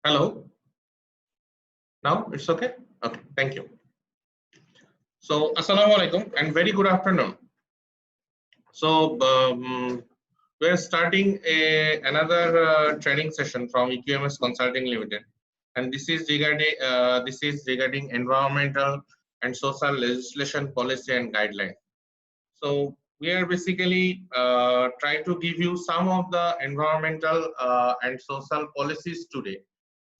Hello. Now it's okay. Okay, thank you. So, assalamu alaikum and very good afternoon. So, we're starting another training session from EQMS Consulting Limited, and this is regarding environmental and social legislation, policy, and guidelines. So, we are basically trying to give you some of the environmental and social policies today,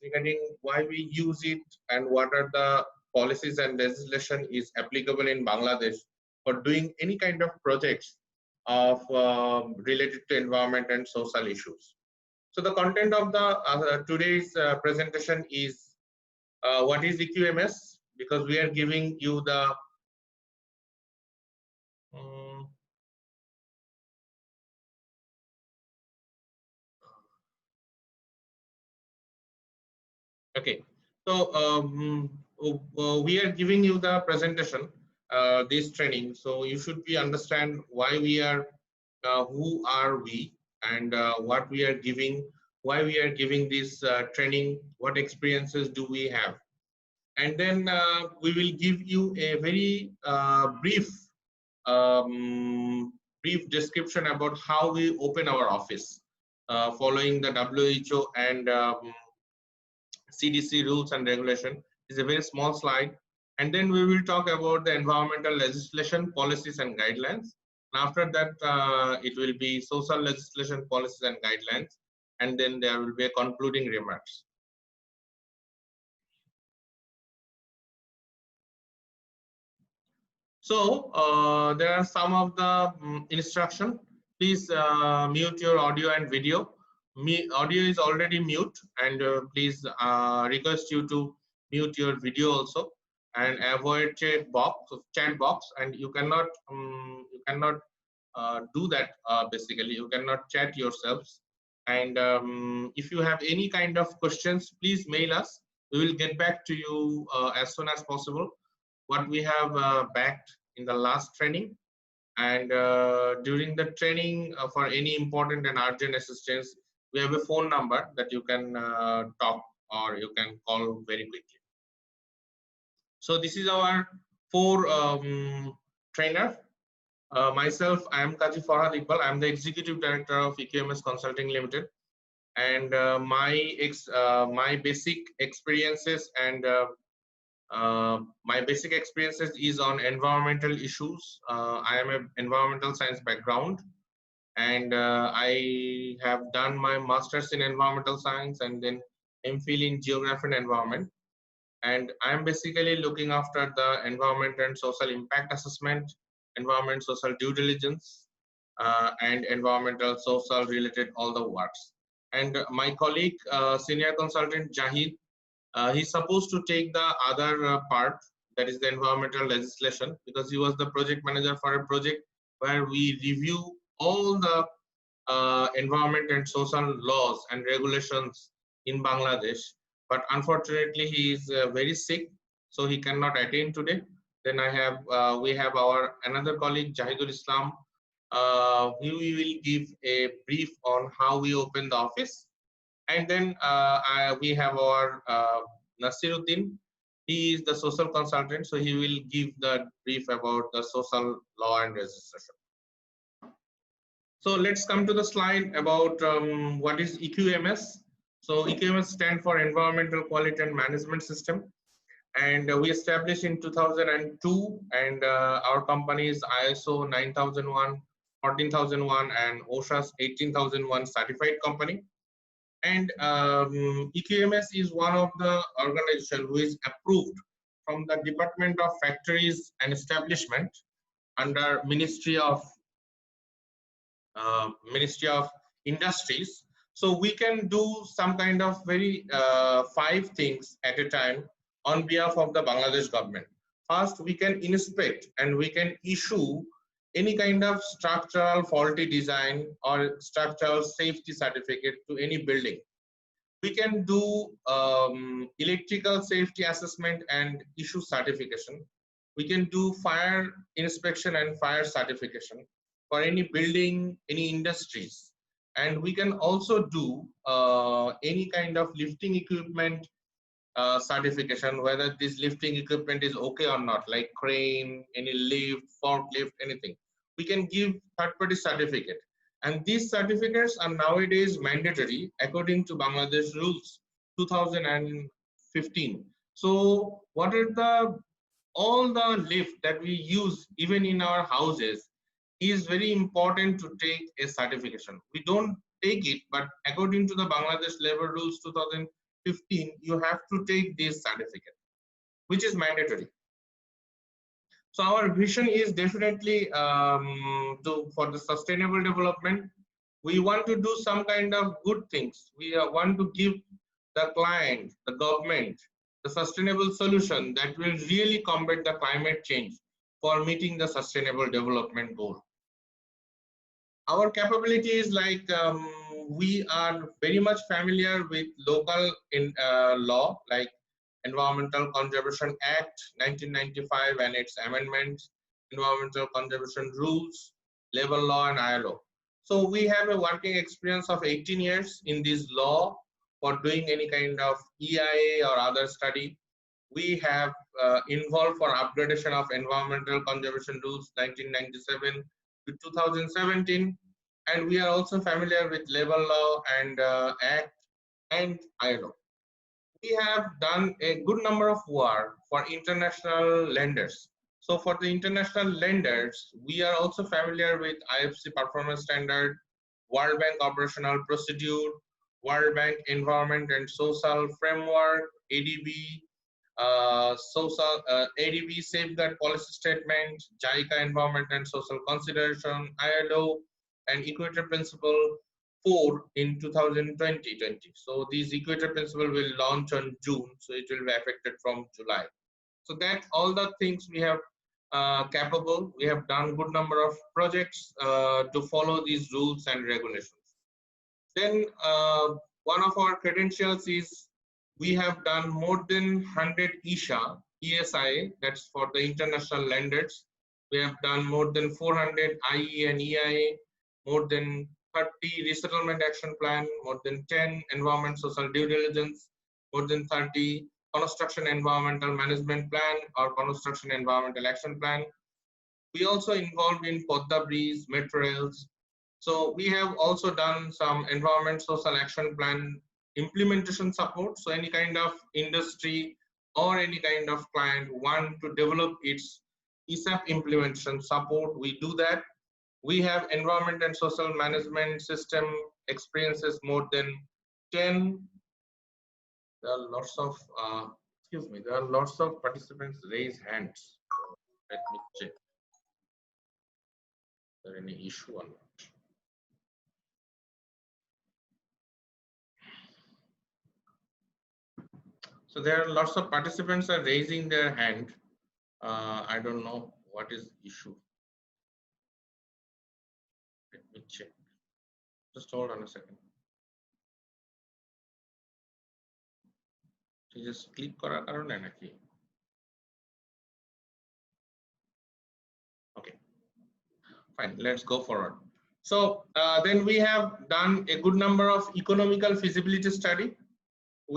regarding why we use it and what are the policies and legislation is applicable in Bangladesh for doing any kind of projects of related to environment and social issues. So the content of the today's presentation is what is EQMS, because we are giving you the okay. So we are giving you the presentation, this training. So you should be understand why we are, who are we, and what we are giving, why we are giving this training, what experiences do we have, and then we will give you a very brief description about how we open our office, following the WHO and CDC rules and regulation. Is a very small slide, and then we will talk about the environmental legislation, policies, and guidelines. And after that, it will be social legislation, policies, and guidelines, and then there will be a concluding remarks. So there are some of the instruction. Please mute your audio and video. Audio is already mute, and please request you to mute your video also, and avoid chat box, and you cannot do that. Basically, you cannot chat yourselves. And if you have any kind of questions, please mail us. We will get back to you as soon as possible what we have backed in the last training, and during the training, for any important and urgent assistance, we have a phone number that you can talk or you can call very quickly. So this is our four trainer. Myself, I am Kaji Farhad Iqbal. I am the Executive Director of EQMS Consulting Limited, and my basic experiences and my basic experiences is on environmental issues. I am an environmental science background, and I have done my master's in environmental science and then MPhil in geography and environment. And I am basically looking after the environment and social impact assessment, environment social due diligence, and environmental social related all the works. And my colleague, senior consultant Jahid, he's supposed to take the other part, that is the environmental legislation, because he was the project manager for a project where we review all the environment and social laws and regulations in Bangladesh. But unfortunately, he is very sick, so he cannot attend today. Then we have our another colleague Jahidul Islam. He will give a brief on how we open the office, and then we have our Nasiruddin. He is the social consultant, so he will give the brief about the social law and registration. So let's come to the slide about what is EQMS. So EQMS stands for Environmental Quality and Management System, and we established in 2002, and our company is ISO 9001, 14001, and OHSAS 18001 certified company. And EQMS is one of the organization who is approved from the Department of Factories and Establishment under Ministry of Industries. So we can do some kind of very 5 things at a time on behalf of the Bangladesh government. First, we can inspect and we can issue any kind of structural faulty design or structural safety certificate to any building. We can do electrical safety assessment and issue certification. We can do fire inspection and fire certification for any building, any industries. And we can also do any kind of lifting equipment certification, whether this lifting equipment is okay or not, like crane, any lift, forklift, anything. We can give third-party certificate. And these certificates are nowadays mandatory according to Bangladesh rules 2015. So what are the all the lift that we use even in our houses is very important to take a certification. We don't take it, but according to the Bangladesh Labor Rules 2015, you have to take this certificate, which is mandatory. So our vision is definitely for the sustainable development. We want to do some kind of good things. We want to give the client, the government, the sustainable solution that will really combat the climate change for meeting the sustainable development goal. Our capability is like we are very much familiar with local law, like Environmental Conservation Act 1995 and its amendments, Environmental Conservation Rules, Labor Law, and ILO. So we have a working experience of 18 years in this law for doing any kind of EIA or other study. We have involved for upgradation of Environmental Conservation Rules 1997 to 2017, and we are also familiar with labor law and Act and ILO. We have done a good number of work for international lenders. So for the international lenders, we are also familiar with IFC Performance Standard, World Bank Operational Procedure, World Bank Environment and Social Framework, ADB, ADB Safeguard Policy Statement, JICA Environment and Social Consideration, ILO, and Equator Principle 4 in 2020. So these Equator Principle will launch on June, so it will be affected from July. So that all the things we have capable. We have done good number of projects to follow these rules and regulations. Then one of our credentials is we have done more than 100 ESIA, that's for the international lenders. We have done more than 400 IE and EIA, more than 30 resettlement action plan, more than 10 environment social due diligence, more than 30 construction environmental management plan or construction environmental action plan. We also involved in Podda Breeze, metro rails. So we have also done some environment social action plan implementation support. So any kind of industry or any kind of client want to develop its ESAP implementation support, we do that. We have environment and social management system experiences more than 10. There are lots of, there are lots of participants raise hands. So let me check. Is there any issue or not? So there are lots of participants are raising their hand. I don't know what is the issue. Let me check. Just hold on a second. Just click করার কারণে নাকি? Okay, fine. Let's go forward. So then we have done a good number of economical feasibility study.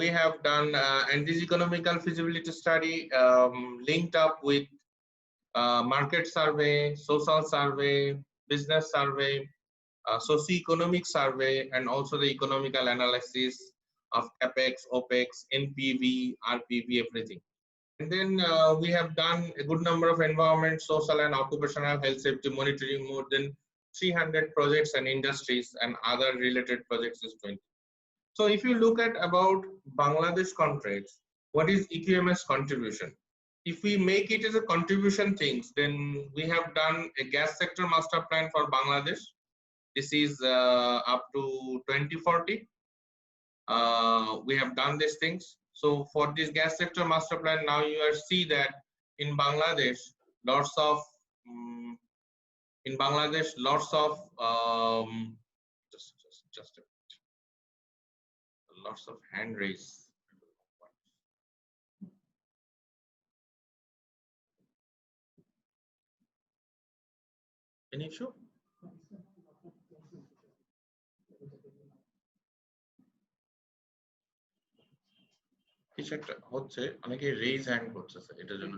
We have done, and this economical feasibility study linked up with market survey, social survey, business survey, socio-economic survey, and also the economical analysis of CAPEX, OPEX, NPV, RPV, everything. And then we have done a good number of environment, social, and occupational health safety monitoring, more than 300 projects and industries, and other related projects is 20. So if you look at about Bangladesh contracts, what is EQMS contribution? If we make it as a contribution things, then we have done a gas sector master plan for Bangladesh. This is up to 2040. We have done these things. So for this gas sector master plan, now you are see that in Bangladesh, lots of just a minute. Lots of hand raise. Any issue? কিছু একটা হচ্ছে, অনেকে raise hand করছে sir, এটার জন্য।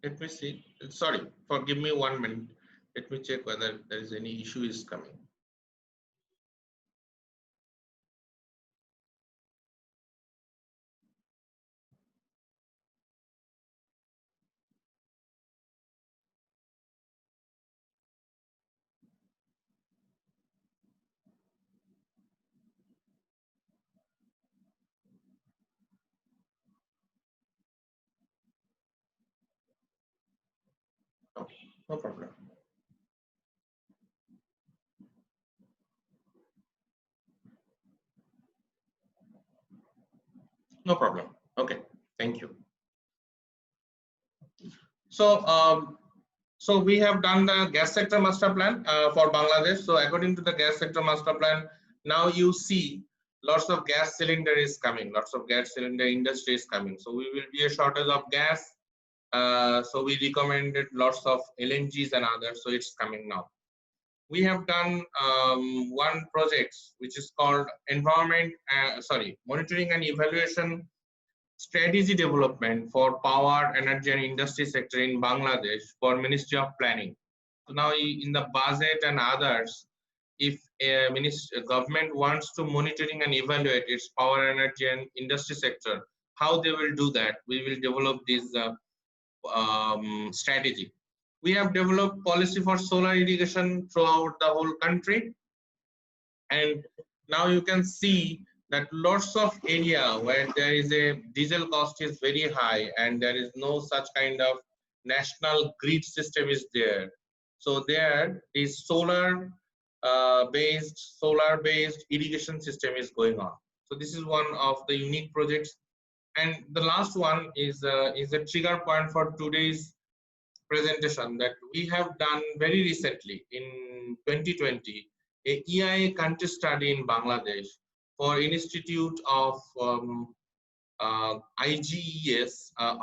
Let me see. Sorry, forgive me 1 minute. Let me check whether there is any issue is coming. Okay, no problem. No problem. Okay, thank you. So we have done the gas sector master plan for Bangladesh. So according to the gas sector master plan, now you see lots of gas cylinder is coming, lots of gas cylinder industry is coming. So we will be a shortage of gas. So we recommended lots of LNGs and others. So it's coming now. We have done one project which is called monitoring and evaluation strategy development for power, energy and industry sector in Bangladesh for Ministry of Planning. So now in the budget and others, if a government wants to monitoring and evaluate its power, energy and industry sector, how they will do that, we will develop this strategy. We have developed policy for solar irrigation throughout the whole country. And now you can see that lots of area where there is a diesel cost is very high and there is no such kind of national grid system is there. So there is solar based irrigation system is going on. So this is one of the unique projects. And the last one is a trigger point for today's presentation that we have done very recently in 2020, a EIA country study in Bangladesh for Institute of IGES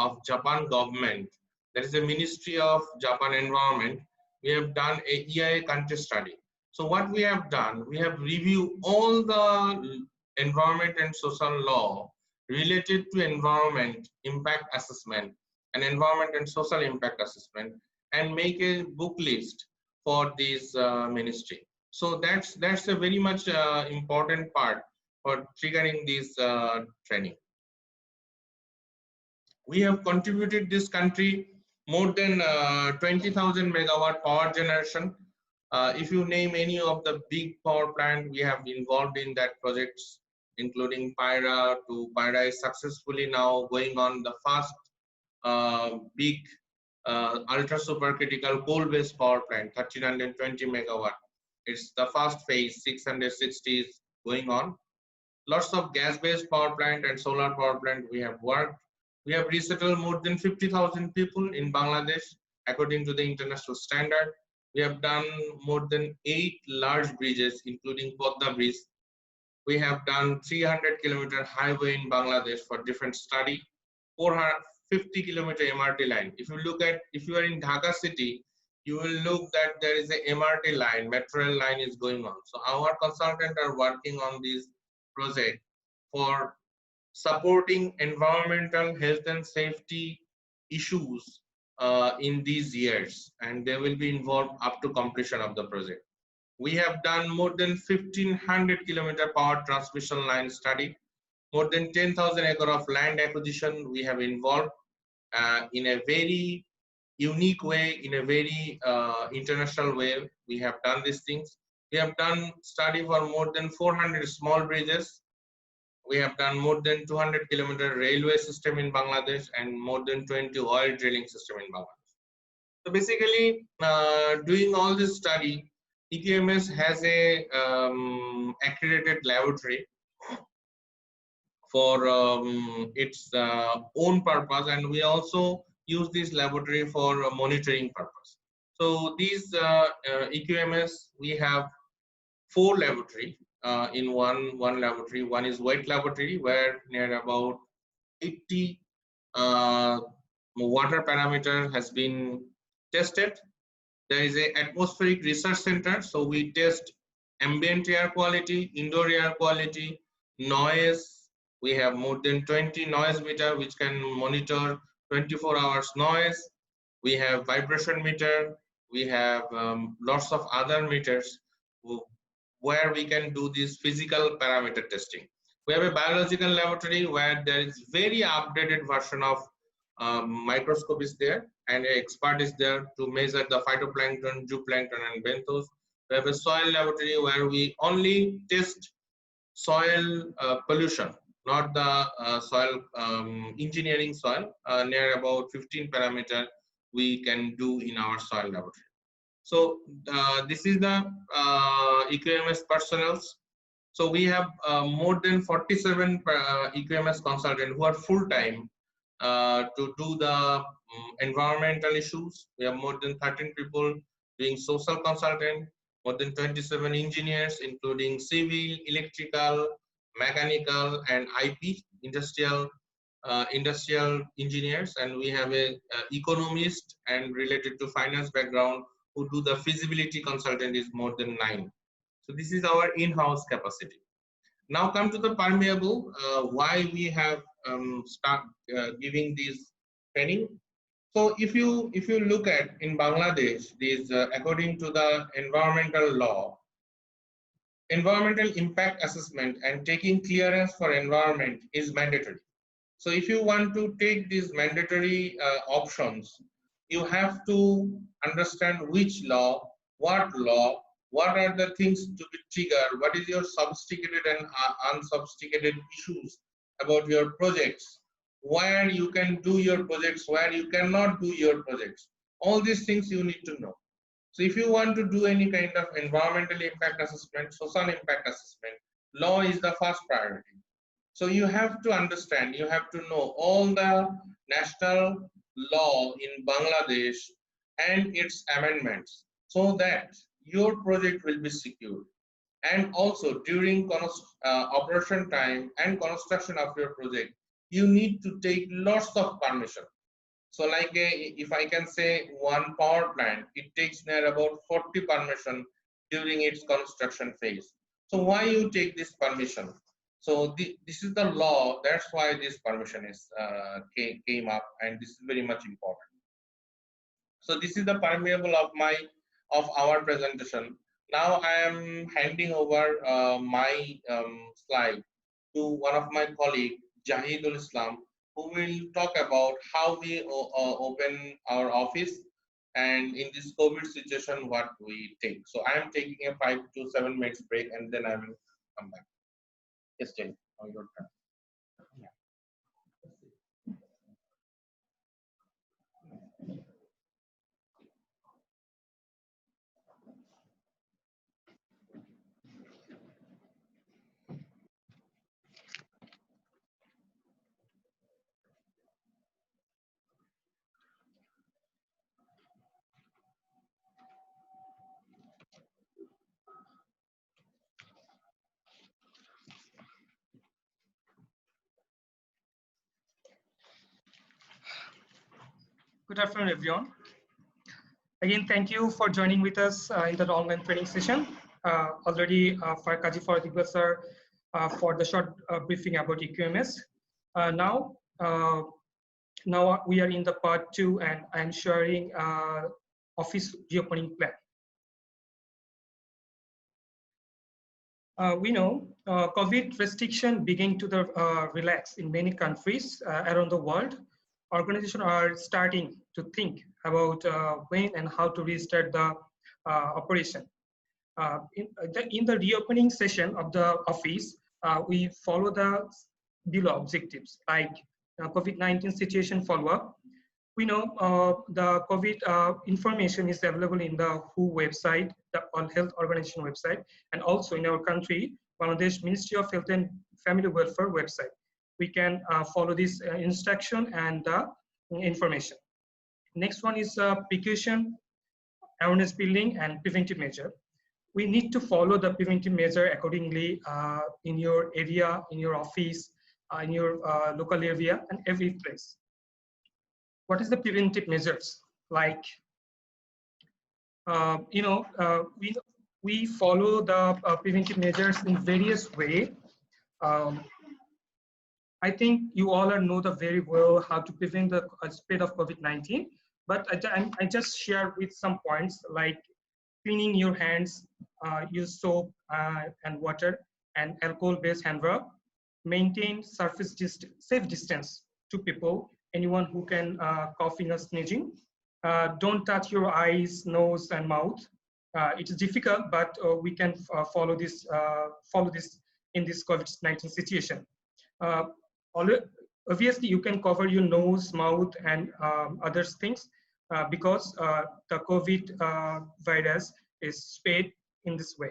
of Japan government. There is a Ministry of Japan Environment. We have done a EIA country study. So what we have done, we have reviewed all the environment and social law related to environment impact assessment and environment and social impact assessment and make a book list for this ministry. So that's a very much important part for triggering this training. We have contributed this country more than 20,000 megawatt power generation. If you name any of the big power plant, we have been involved in that projects, including Pyra. Pyra is successfully now going on the first big ultra supercritical coal-based power plant, 1320 megawatt. It's the first phase, 660 is going on. Lots of gas-based power plant and solar power plant we have worked. We have resettled more than 50,000 people in Bangladesh according to the international standard. We have done more than 8 large bridges, including Podda Bridge. We have done 300-kilometer highway in Bangladesh for different study, 450-kilometer MRT line. If you are in Dhaka city, you will look that there is a MRT line, metro rail line is going on. So our consultants are working on this project for supporting environmental health and safety issues in these years, and they will be involved up to completion of the project. We have done more than 1,500-kilometer power transmission line study, more than 10,000 acre of land acquisition we have involved in a very unique way, in a very international way. We have done these things. We have done study for more than 400 small bridges. We have done more than 200-kilometer railway system in Bangladesh and more than 20 oil drilling system in Bangladesh. So basically, doing all this study, EQMS has a accredited laboratory for its own purpose, and we also use this laboratory for monitoring purpose. So these EQMS, we have 4 laboratories in one laboratory. One is wet laboratory where near about 80 water parameter has been tested. There is a atmospheric research center, so we test ambient air quality, indoor air quality, noise. We have more than 20 noise meter which can monitor 24 hours noise. We have vibration meter. We have lots of other meters where we can do this physical parameter testing. We have a biological laboratory where there is very updated version of microscope is there, and an expert is there to measure the phytoplankton, zooplankton, and benthos. We have a soil laboratory where we only test soil pollution, not the soil engineering soil. Near about 15 parameter we can do in our soil laboratory. So this is the EQMS personnel. So we have more than 47 EQMS consultants who are full-time to do the environmental issues. We have more than 13 people doing social consultant, more than 27 engineers, including civil, electrical, mechanical, and IP, industrial engineers, and we have a economist and related to finance background who do the feasibility consultant is more than 9. So this is our in-house capacity. Now come to the permeable, why we have start giving this training. So if you look at in Bangladesh, this according to the environmental law, environmental impact assessment and taking clearance for environment is mandatory. So if you want to take these mandatory options, you have to understand which law, what are the things to be triggered, what is your sophisticated and unsophisticated issues about your projects, where you can do your projects, where you cannot do your projects. All these things you need to know. So if you want to do any kind of environmental impact assessment, social impact assessment, law is the first priority. So you have to understand, you have to know all the national law in Bangladesh and its amendments so that your project will be secured. And also during operation time and construction of your project, you need to take lots of permission. So like if I can say one power plant, it takes near about 40 permission during its construction phase. So why you take this permission? So this is the law. That's why this permission is came up, and this is very much important. So this is the permeable of our presentation. Now I am handing over my slide to one of my colleague, Jahidul Islam, who will talk about how we open our office and in this COVID situation what we take. So I am taking a 5 to 7 minutes break and then I will come back. Yes, Jay, on your turn. Good afternoon, everyone. Again, thank you for joining with us in the online training session. Already, Farkaji Faradiba sir for the short briefing about EQMS. Now we are in the part 2, and I'm sharing office reopening plan. We know COVID restriction beginning to relax in many countries around the world. Organizations are starting to think about when and how to restart the operation. In the reopening session of the office, we follow the below objectives like COVID-19 situation follow-up. We know the COVID information is available in the WHO website, the World Health Organization website, and also in our country, Bangladesh Ministry of Health and Family Welfare website. We can follow this instruction and information. Next one is precaution, awareness building, and preventive measure. We need to follow the preventive measure accordingly in your area, in your office, in your local area, and every place. what is the preventive measures? Like, we follow the preventive measures in various ways. I think you all know the very well how to prevent the spread of COVID-19, but I just share with some points like cleaning your hands, use soap and water and alcohol-based hand rub, maintain surface safe distance to people, anyone who can coughing or sneezing. Don't touch your eyes, nose, and mouth. It is difficult, but we can follow this in this COVID-19 situation. Obviously, you can cover your nose, mouth, and other things because the COVID virus is spread in this way.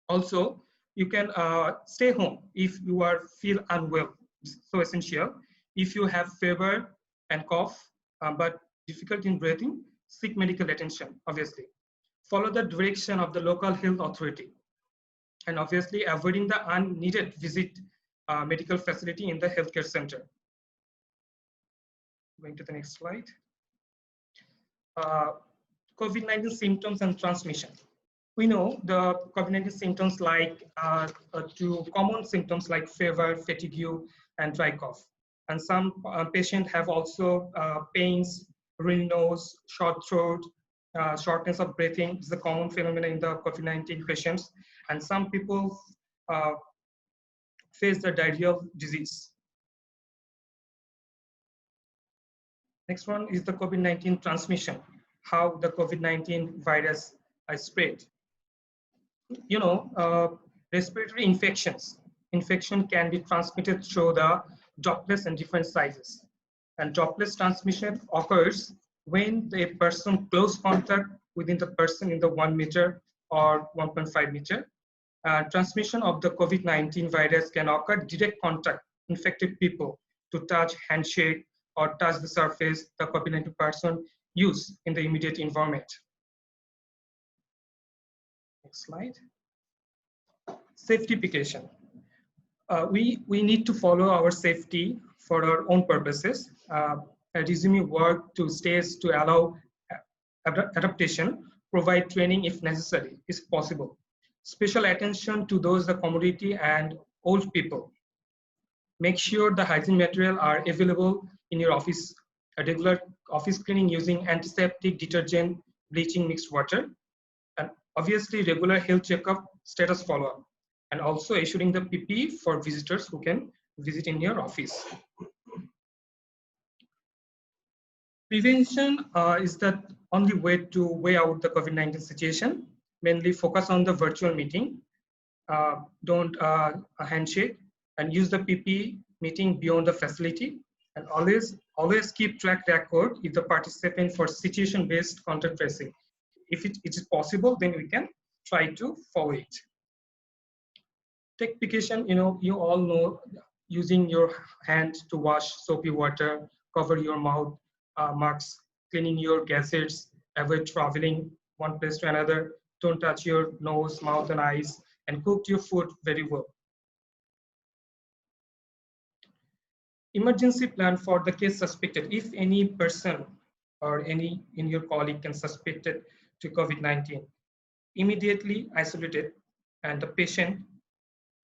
Also, you can stay home if you feel unwell. So essential. If you have fever and cough, but difficulty in breathing, seek medical attention, obviously. Follow the direction of the local health authority. And obviously avoiding the unneeded visit medical facility in the healthcare center. Going to the next slide. COVID-19 symptoms and transmission. We know the COVID-19 symptoms like two common symptoms like fever, fatigue, and dry cough. And some patients have also pains, runny nose, short throat, shortness of breathing. This is a common phenomenon in the COVID-19 patients. And some people face the diarrheal disease. Next one is the COVID-19 transmission, how the COVID-19 virus is spread. Respiratory infections. Infection can be transmitted through the droplets in different sizes. And droplets transmission occurs when the person close contact within the person in the 1 meter or 1.5 meter. Transmission of the COVID-19 virus can occur direct contact infected people to touch, handshake, or touch the surface the COVID-19 person use in the immediate environment. Next slide. Safety precaution. We need to follow our safety for our own purposes. Resume work to stage to allow adaptation, provide training if necessary, is possible. Special attention to those the community and old people. Make sure the hygiene material are available in your office. A regular office cleaning using antiseptic, detergent, bleaching, mixed water. And obviously regular health checkup, status follow-up. And also issuing the PPE for visitors who can visit in your office. Prevention is the only way to weigh out the COVID-19 situation. Mainly focus on the virtual meeting. Don't handshake and use the PPE meeting beyond the facility. And always keep track record if the participant for situation-based contact tracing. If it is possible, then we can try to follow it. Take precaution, you all know, using your hand to wash soapy water, cover your mouth, masks, cleaning your gadgets, avoid traveling one place to another, don't touch your nose, mouth, and eyes, and cook your food very well. Emergency plan for the case suspected. If any person or any in your colleague can suspected to COVID-19, immediately isolated and the patient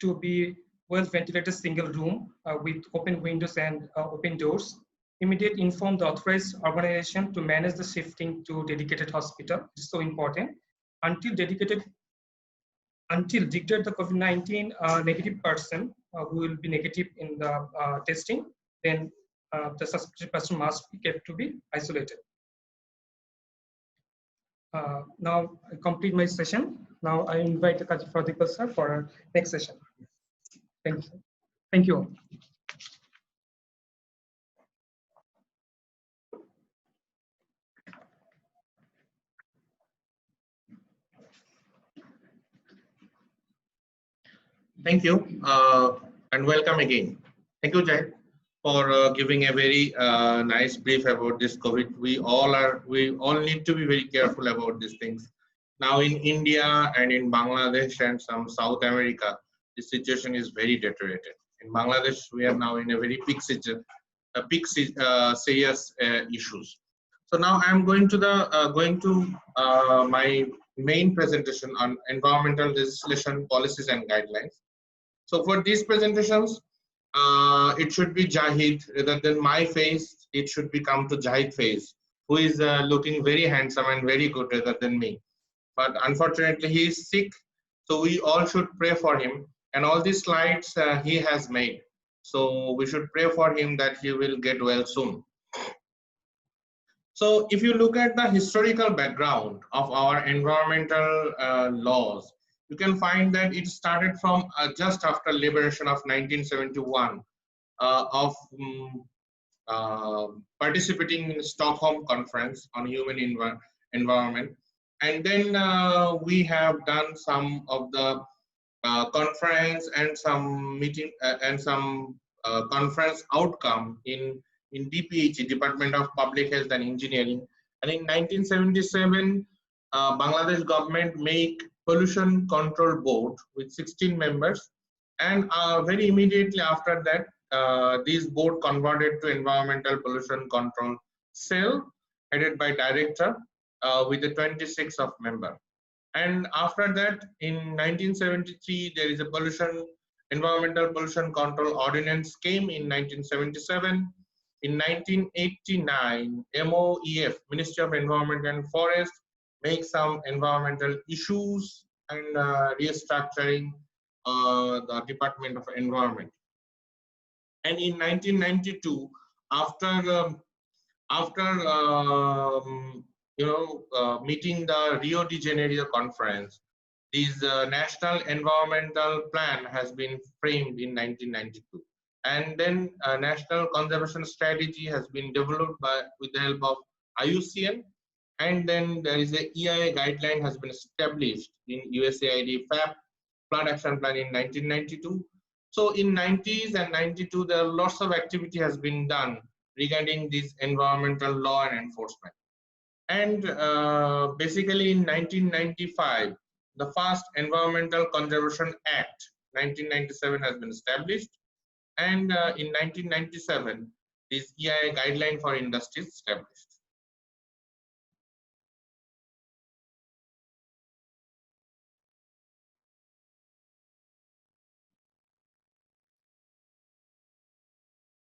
to be well ventilated single room with open windows and open doors. Immediately inform the authorized organization to manage the shifting to dedicated hospital. It's so important. Until declared the COVID-19 negative person who will be negative in the testing, then the suspected person must be kept to be isolated. Now I complete my session. Now I invite the Kaji Pradipal sir for our next session. Thank you. Thank you all. Thank you and welcome again. Thank you, Jai, for giving a very nice brief about this COVID. We all need to be very careful about these things. Now in India and in Bangladesh and some South America, the situation is very deteriorated. In Bangladesh, we are now in a very peak big serious issues. So now I'm going to my main presentation on environmental legislation, policies, and guidelines. So for these presentations, it should be Jahid rather than my face. It should become to Jahid face, who is looking very handsome and very good rather than me. But unfortunately, he is sick, so we all should pray for him. And all these slides he has made, so we should pray for him that he will get well soon. So if you look at the historical background of our environmental laws, you can find that it started from just after liberation of 1971 of participating in Stockholm Conference on Human Environment. And then we have done some of the conference and some meeting and some conference outcome in DPHE, Department of Public Health and Engineering. And in 1977, Bangladesh government make pollution control board with 16 members. And very immediately after that, this board converted to environmental pollution control cell headed by director with the 26 of member. And after that, in 1973, there is a environmental pollution control ordinance came in 1977. In 1989, MOEF, Ministry of Environment and Forest, make some environmental issues and restructuring the Department of Environment. And in 1992, after meeting the Rio de Janeiro conference, this national environmental plan has been framed in 1992, and then a national conservation strategy has been developed with the help of IUCN, and then there is a EIA guideline has been established in USAID FAP Flood Action Plan in 1992. So in 90s and 92, there are lots of activity has been done regarding this environmental law and enforcement. And basically in 1995, the first Environmental Conservation Act 1997 has been established. And in 1997, this EIA guideline for industry is established.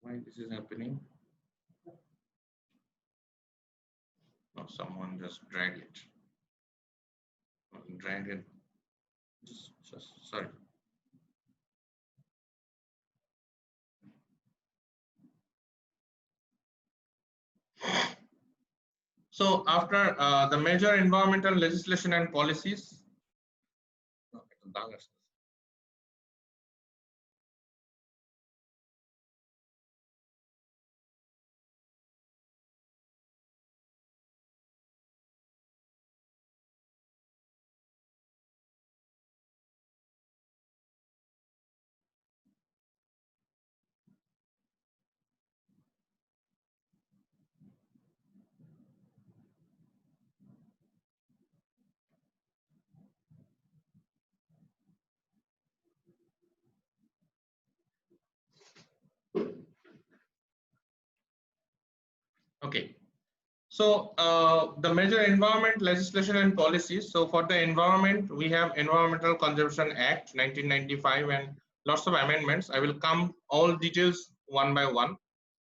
Why this is happening? No, someone just drag it. Drag it. Just sorry. So after the major environmental legislation and policies, okay. So the major environment legislation and policies. So for the environment, we have Environmental Conservation Act 1995 and lots of amendments. I will come all details one by one.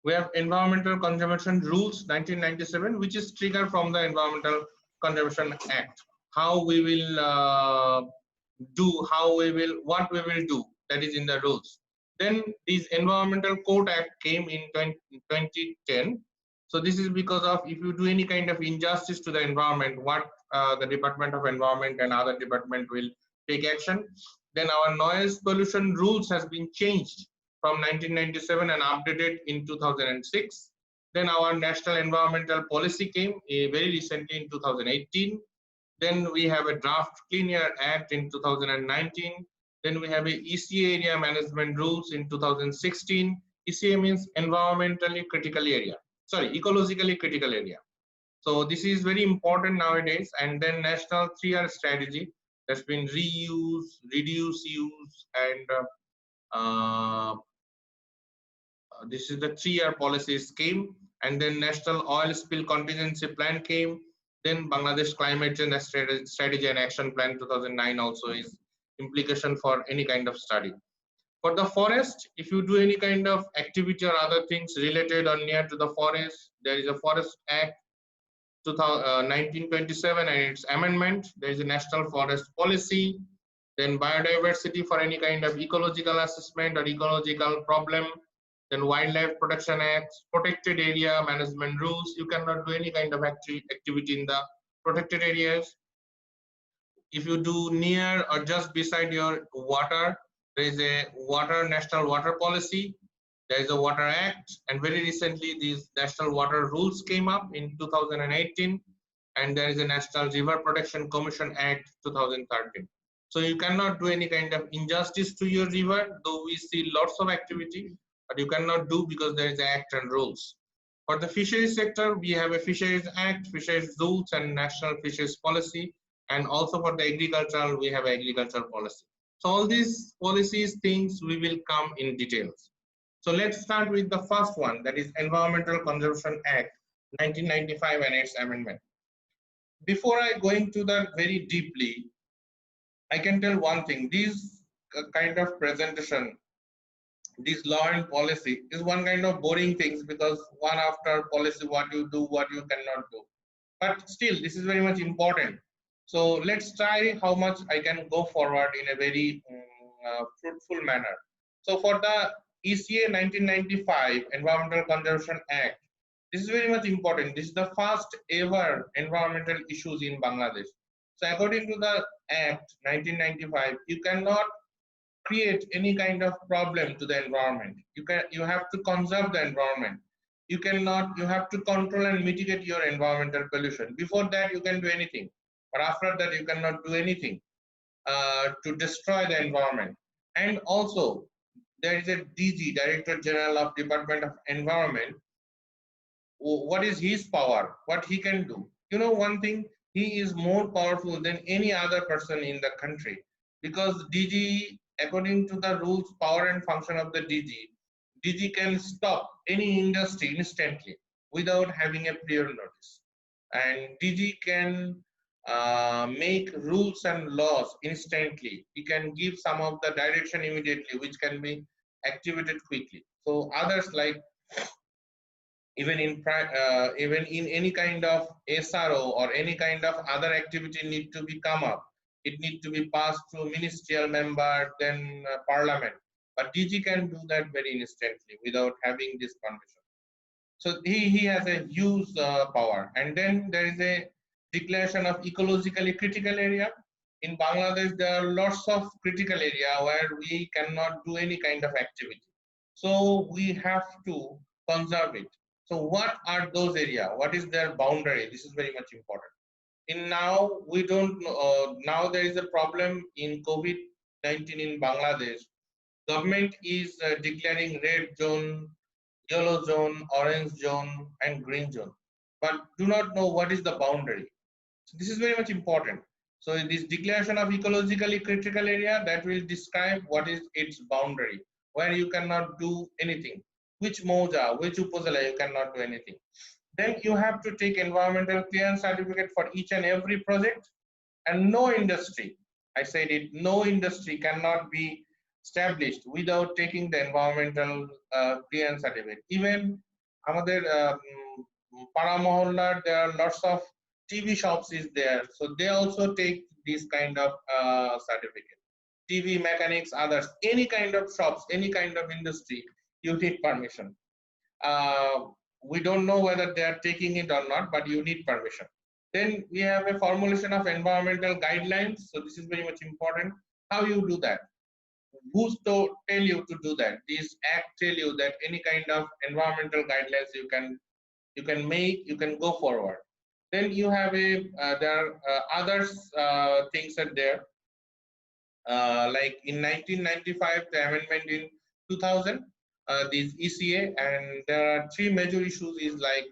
We have Environmental Conservation Rules 1997, which is triggered from the Environmental Conservation Act. How we will what we will do, that is in the rules. Then this Environmental Code Act came in 2010. So this is because of if you do any kind of injustice to the environment, what the Department of Environment and other department will take action. Then our noise pollution rules has been changed from 1997 and updated in 2006. Then our National Environmental Policy came very recently in 2018. Then we have a Draft Clean Air Act in 2019. Then we have a ECA Area Management Rules in 2016. ECA means environmentally critical area. Sorry, ecologically critical area. So this is very important nowadays. And then National 3R Strategy that's been reuse, reduce use, and this is the 3-year policy scheme, and then National Oil Spill Contingency Plan came. Then Bangladesh Climate Change Strategy and Action Plan 2009 also is implication for any kind of study. For the forest, if you do any kind of activity or other things related or near to the forest, there is a Forest Act 1927 and its amendment. There is a National Forest Policy. Then biodiversity for any kind of ecological assessment or ecological problem. Then Wildlife Protection Act, protected area management rules. You cannot do any kind of activity in the protected areas. If you do near or just beside your water, there is a national water policy. There is a Water Act, and very recently these national water rules came up in 2018, and there is a National River Protection Commission Act 2013. So you cannot do any kind of injustice to your river, though we see lots of activity, but you cannot do because there is an act and rules. For the fisheries sector, we have a Fisheries Act, fisheries rules, and National Fisheries Policy, and also for the agricultural, we have agricultural policy. So all these policies, things we will come in details. So let's start with the first one, that is Environmental Conservation Act 1995 and its amendment. Before I go into that very deeply, I can tell one thing. This kind of presentation, this law and policy is one kind of boring things, because one after policy, what you do, what you cannot do. But still, this is very much important. So let's try how much I can go forward in a very fruitful manner. So for the ECA 1995 Environmental Conservation Act, this is very much important. This is the first ever environmental issues in Bangladesh. So according to the Act 1995, you cannot create any kind of problem to the environment. You have to conserve the environment. You have to control and mitigate your environmental pollution. Before that, you can do anything, but after that, you cannot do anything to destroy the environment. And also, there is a DG, Director General of Department of Environment. What is his power? What he can do? You know one thing, he is more powerful than any other person in the country, because DG, according to the rules, power and function of the DG can stop any industry instantly without having a prior notice. And DG can make rules and laws instantly. He can give some of the direction immediately, which can be activated quickly. So others, like even in any kind of SRO or any kind of other activity need to be come up, it need to be passed through ministerial member, then parliament. But DG can do that very instantly without having this permission. So he has a huge power. And then there is a declaration of ecologically critical area. In Bangladesh, there are lots of critical area where we cannot do any kind of activity. So we have to conserve it. So what are those areas? What is their boundary? This is very much important. In now, we don't know, now there is a problem in COVID-19 in Bangladesh. Government is declaring red zone, yellow zone, orange zone, and green zone, but do not know what is the boundary. So this is very much important. So this declaration of ecologically critical area, that will describe what is its boundary, where you cannot do anything, which moja, which upazila you cannot do anything. Then you have to take environmental clearance certificate for each and every project, and no industry, I said it, no industry cannot be established without taking the environmental clearance certificate. Even amader para mohallar, there are lots of TV shops is there, so they also take this kind of certificate. TV mechanics, others, any kind of shops, any kind of industry, you need permission. We don't know whether they are taking it or not, but you need permission. Then we have a formulation of environmental guidelines. So this is very much important. How you do that? Who's to tell you to do that? This act tell you that any kind of environmental guidelines you can make, you can go forward. Then you have a there are other things are there. Like in 1995, the amendment in 2000, this ECA, and there are three major issues. Is like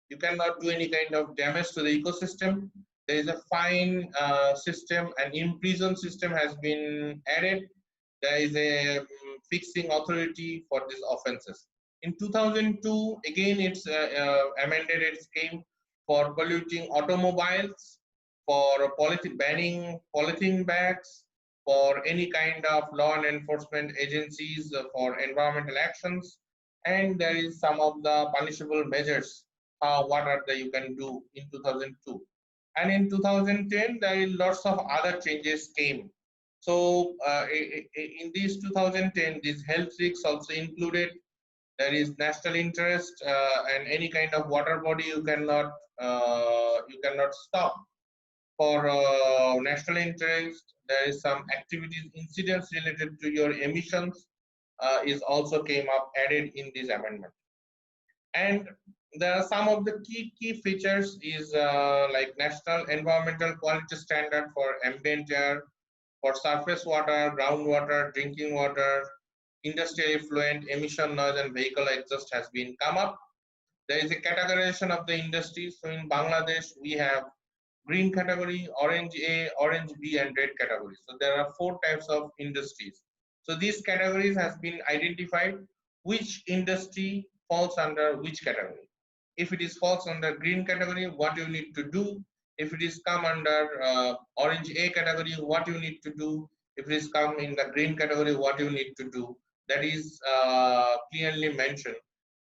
you cannot do any kind of damage to the ecosystem. There is a fine system, and imprison system has been added. There is a fixing authority for these offenses. In 2002, again it's amended its scheme for polluting automobiles, for banning polythene bags, for any kind of law enforcement agencies for environmental actions, and there is some of the punishable measures. What are the you can do in 2002, and in 2010 there is lots of other changes came. So in these 2010, these health risks also included. There is national interest, and any kind of water body you cannot stop for national interest. There is some activities incidents related to your emissions is also came up added in this amendment. And there are some of the key features is like national environmental quality standard for ambient air, for surface water, groundwater, drinking water, industrial effluent, emission noise, and vehicle exhaust has been come up. There is a categorization of the industry. So in Bangladesh, we have green category, orange A, orange B, and red category. So there are 4 types of industries. So these categories has been identified which industry falls under which category. If it is falls under green category, what you need to do. If it is come under orange A category, what you need to do. If it is come in the green category, what you need to do. That is clearly mentioned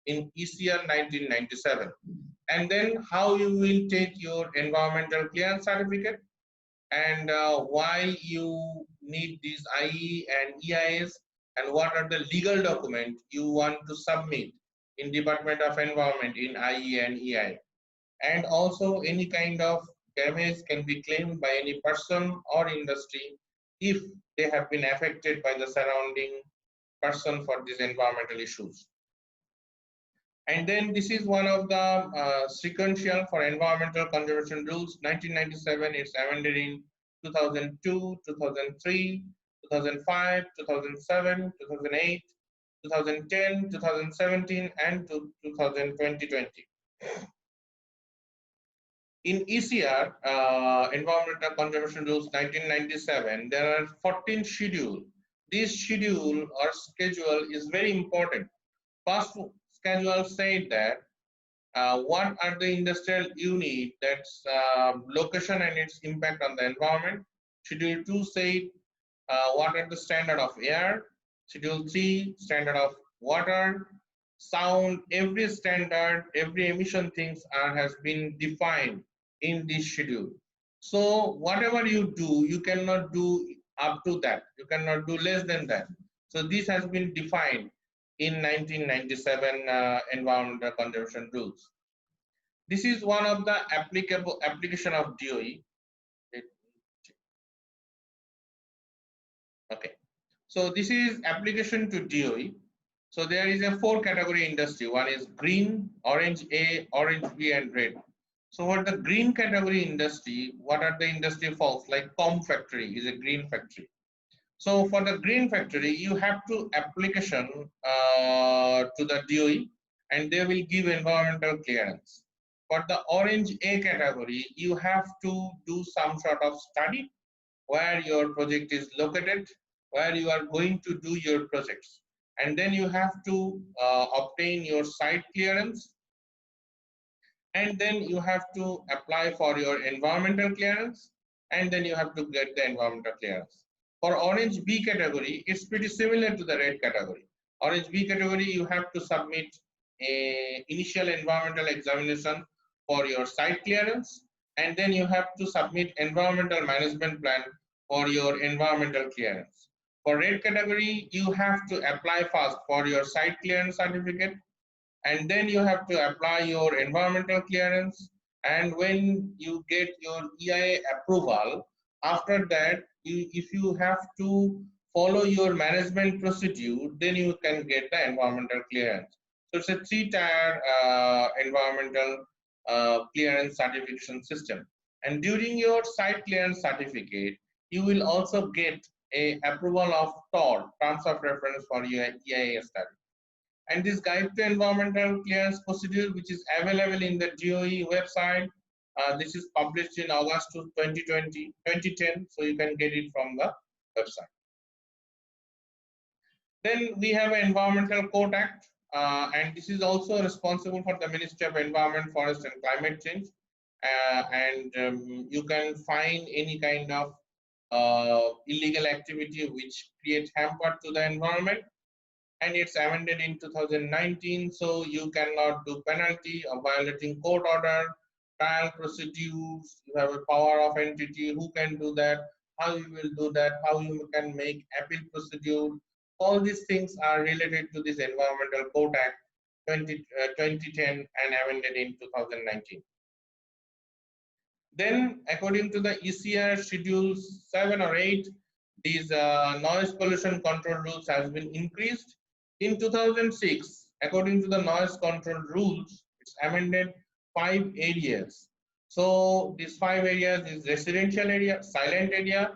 in ECR 1997. And then how you will take your environmental clearance certificate, and why you need these IE and EIS, and what are the legal documents you want to submit in Department of Environment in IE and EI. And also any kind of damage can be claimed by any person or industry if they have been affected by the surrounding person for these environmental issues. And then this is one of the sequential for environmental conservation rules 1997. It's amended in 2002, 2003, 2005, 2007, 2008, 2010, 2017, and 2020. In ECR, Environmental Conservation Rules 1997, there are 14 schedule. This schedule or schedule is very important. First schedule said that what are the industrial unit, that's location and its impact on the environment. Schedule 2 said what are the standard of air. Schedule 3 standard of water, sound. Every standard, every emission things has been defined in this schedule. So whatever you do, you cannot do up to that, you cannot do less than that. So this has been defined in 1997 environmental conservation rules. This is one of the application of DOE. Okay, so this is application to DOE. So there is a 4 category industry. One is green, orange A, orange B, and red. So what the green category industry, what are the industry falls, like palm factory is a green factory. So for the green factory, you have to application to the DOE, and they will give environmental clearance. For the orange A category, you have to do some sort of study where your project is located, where you are going to do your projects, and then you have to obtain your site clearance, and then you have to apply for your environmental clearance, and then you have to get the environmental clearance. For orange B category, it's pretty similar to the red category. Orange B category, you have to submit a initial environmental examination for your site clearance, and then you have to submit environmental management plan for your environmental clearance. For red category, you have to apply first for your site clearance certificate, and then you have to apply your environmental clearance. And when you get your EIA approval, after that, if you have to follow your management procedure, then you can get the environmental clearance. So it's a 3-tier environmental clearance certification system. And during your site clearance certificate, you will also get a approval of TOR, terms of reference for your EIA study. And this guide to environmental clearance procedure, which is available in the DOE website, this is published in August 2010, so you can get it from the website. Then we have an Environmental Code Act and this is also responsible for the Ministry of Environment, Forest and Climate Change. You can find any kind of illegal activity which creates hamper to the environment, and it's amended in 2019, so you cannot do penalty of violating court order, trial procedures. You have a power of entity, who can do that, how you will do that, how you can make appeal procedure. All these things are related to this Environmental Code Act 2010 and amended in 2019. Then, according to the ECR schedules 7 or 8, these noise pollution control rules has been increased. In 2006, according to the noise control rules, it's amended 5 areas. So these 5 areas is residential area, silent area,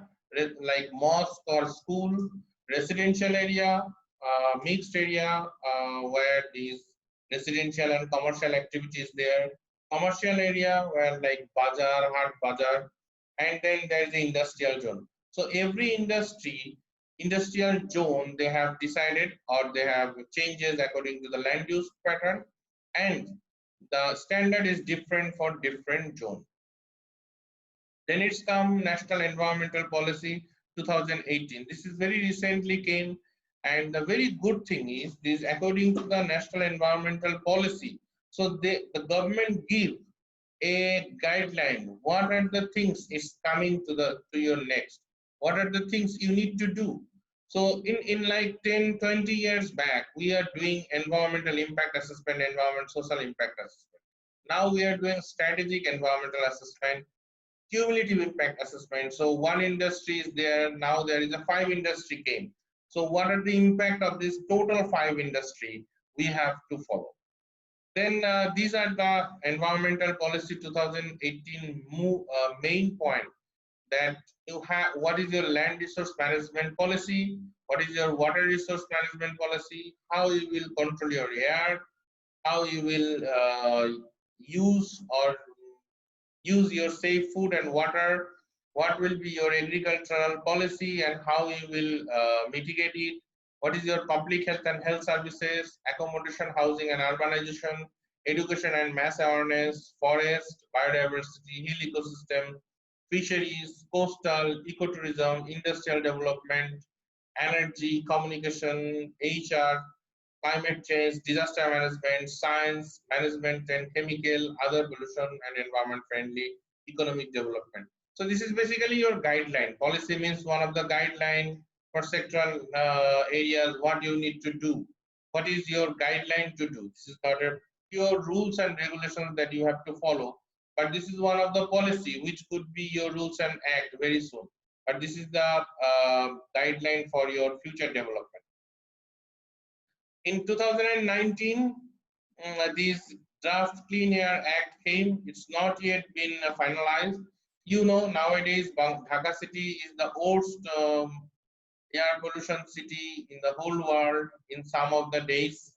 like mosque or school, residential area, mixed area where these residential and commercial activities there, commercial area where like bazaar, hard bazaar, and then there is the industrial zone. So every industrial zone, they have decided or they have changes according to the land use pattern, and the standard is different for different zone. Then it's come National Environmental Policy 2018. This is very recently came, and the very good thing is this, according to the National Environmental Policy, so the government give a guideline. What are the things is coming to your next? What are the things you need to do? So in like 10-20 years back, we are doing environmental impact assessment, environment social impact assessment. Now we are doing strategic environmental assessment, cumulative impact assessment. So one industry is there, now there is a 5 industry came. So what are the impact of this total 5 industry we have to follow? Then these are the Environmental Policy 2018 main point, that you have what is your land resource management policy, what is your water resource management policy, how you will control your air, how you will use your safe food and water, what will be your agricultural policy and how you will mitigate it, what is your public health and health services, accommodation, housing and urbanization, education and mass awareness, forest, biodiversity, hill ecosystem, fisheries, coastal, ecotourism, industrial development, energy, communication, HR, climate change, disaster management, science, management and chemical, other pollution and environment friendly economic development. So this is basically your guideline. Policy means one of the guideline for sectoral areas, what you need to do. What is your guideline to do? This is not a pure rules and regulations that you have to follow, but this is one of the policy which could be your rules and act very soon. But this is the guideline for your future development. In 2019, this draft Clean Air Act came. It's not yet been finalized. You know, nowadays Dhaka city is the worst air pollution city in the whole world in some of the days,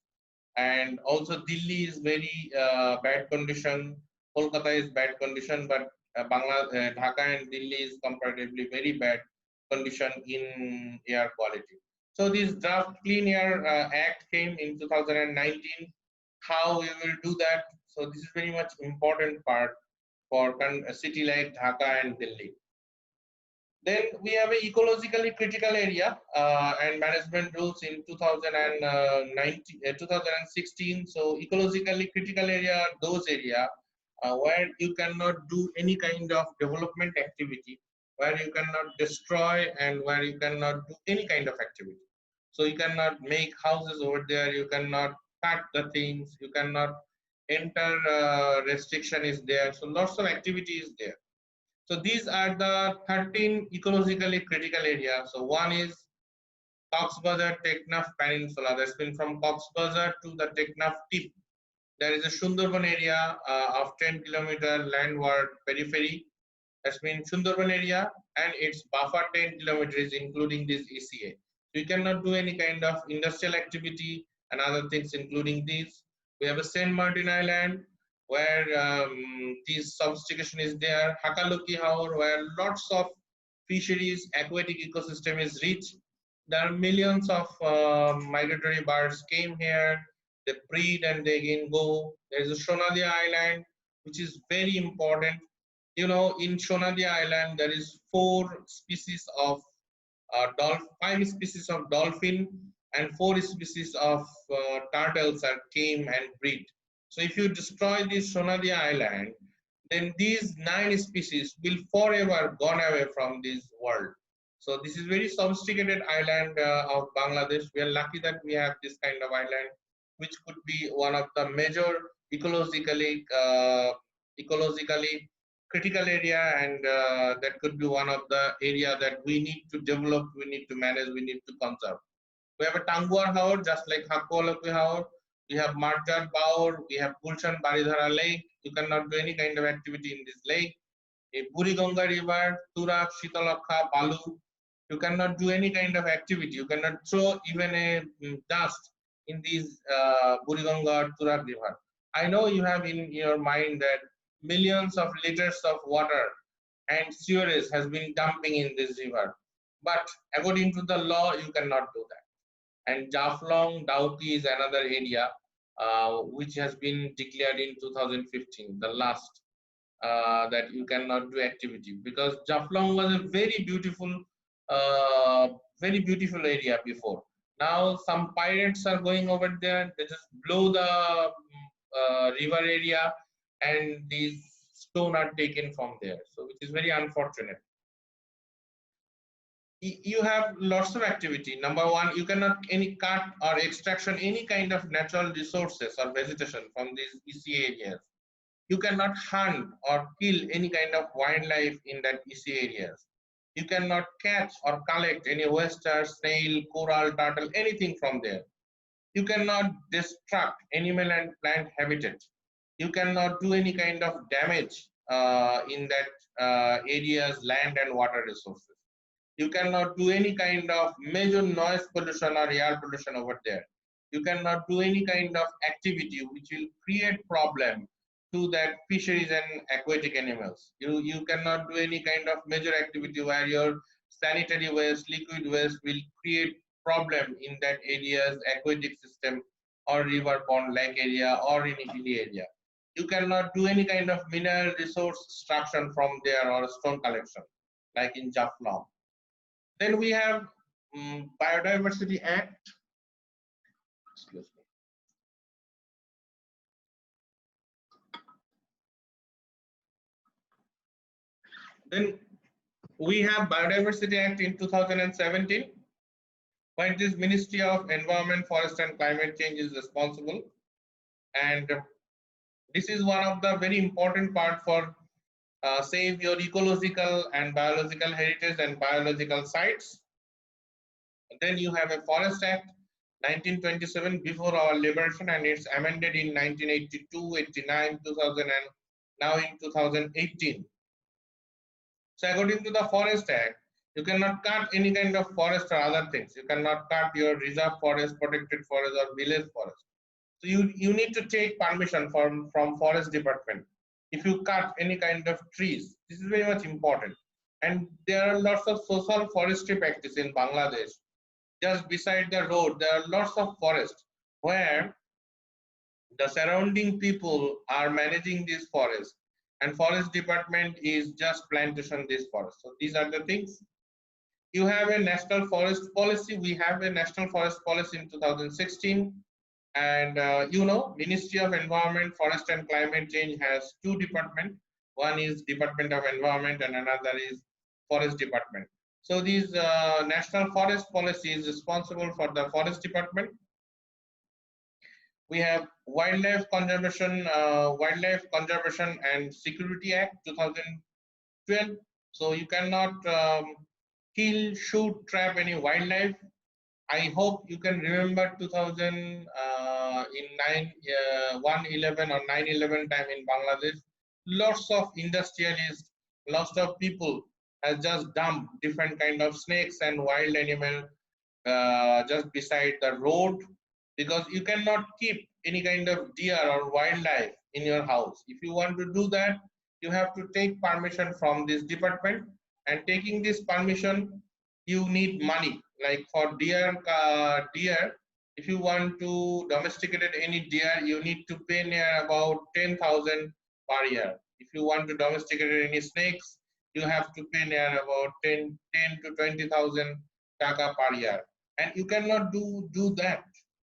and also Delhi is very bad condition. Kolkata is bad condition, but Dhaka and Delhi is comparatively very bad condition in air quality. So this draft Clean Air Act came in 2019. How we will do that? So this is very much important part for a city like Dhaka and Delhi. Then we have a ecologically critical area and management rules in 2016. So ecologically critical area, those area where you cannot do any kind of development activity, where you cannot destroy and where you cannot do any kind of activity. So you cannot make houses over there, you cannot cut the things, you cannot enter, restriction is there. So lots of activity is there. So these are the 13 ecologically critical areas. So one is Cox's Bazar Teknaf Peninsula. That's been from Cox's Bazar to the Teknaf tip. There is a Sundarban area of 10 kilometer landward periphery. That's been Sundarban area, and its buffer 10 kilometers, including this ECA. So you cannot do any kind of industrial activity and other things, including these. We have a Saint Martin Island, where this substitution is there. Hakaluki Haur, where lots of fisheries, aquatic ecosystem is rich. There are millions of migratory birds came here. They breed and they again go. There is a Shonadia Island, which is very important. You know, in Shonadia Island, there is 5 species of dolphin and 4 species of turtles are came and breed. So if you destroy this Shonadia Island, then these 9 species will forever gone away from this world. So this is very sophisticated island of Bangladesh. We are lucky that we have this kind of island, which could be one of the major ecologically critical area, and that could be one of the area that we need to develop, we need to manage, we need to conserve. We have a Tanguar Haor, just like Hakualaki Haor. We have Marjar Baur, we have Gulshan Baridhara Lake. You cannot do any kind of activity in this lake. A Buriganga River, Turak, Shitalakha, Balu. You cannot do any kind of activity. You cannot throw even a dust in these Buriganga or Turak River. I know you have in your mind that millions of liters of water and sewage has been dumping in this river. But according to the law, you cannot do that. And Jaflong, Dauki is another area which has been declared in 2015, the last that you cannot do activity, because Jaflong was a very beautiful area before. Now some pirates are going over there. They just blow the river area, and these stone are taken from there. So which is very unfortunate. You have lots of activity. Number one, you cannot any cut or extraction any kind of natural resources or vegetation from these ECA areas. You cannot hunt or kill any kind of wildlife in that ECA areas. You cannot catch or collect any oyster, snail, coral, turtle, anything from there. You cannot destruct animal and plant habitat. You cannot do any kind of damage in that area's land and water resources. You cannot do any kind of major noise pollution or air pollution over there. You cannot do any kind of activity which will create problem to that fisheries and aquatic animals. You cannot do any kind of major activity where your sanitary waste, liquid waste will create problem in that area's aquatic system or river, pond, lake area or in hilly area. You cannot do any kind of mineral resource extraction from there or stone collection like in Jaflong. Then we have Biodiversity Act. Excuse me. Then we have Biodiversity Act in 2017, where this Ministry of Environment, Forest and Climate Change is responsible. And this is one of the very important part for save your ecological and biological heritage and biological sites. Then you have a Forest Act 1927 before our liberation, and it's amended in 1982, 89, 2000 and now in 2018. So according to the Forest Act, you cannot cut any kind of forest or other things. You cannot cut your reserve forest, protected forest or village forest. So you need to take permission from Forest Department. If you cut any kind of trees, this is very much important. And there are lots of social forestry practice in Bangladesh. Just beside the road, there are lots of forests where the surrounding people are managing this forest, and Forest Department is just plantation this forest. So these are the things. You have a national forest policy. We have a national forest policy in 2016. And you know, Ministry of Environment, Forest and Climate Change has 2 departments. One is Department of Environment and another is Forest Department. So these National Forest Policy is responsible for the Forest Department. We have Wildlife Conservation and Security Act 2012. So you cannot kill, shoot, trap any wildlife. I hope you can remember 2000 in 1/11 or 9/11 time in Bangladesh. Lots of industrialists, lots of people has just dumped different kind of snakes and wild animal just beside the road, because you cannot keep any kind of deer or wildlife in your house. If you want to do that, you have to take permission from this department, and taking this permission, you need money. Like for deer, If you want to domesticate any deer, you need to pay near about 10,000 per year. If you want to domesticate any snakes, you have to pay near about 10 to 20,000 taka per year. And you cannot do that.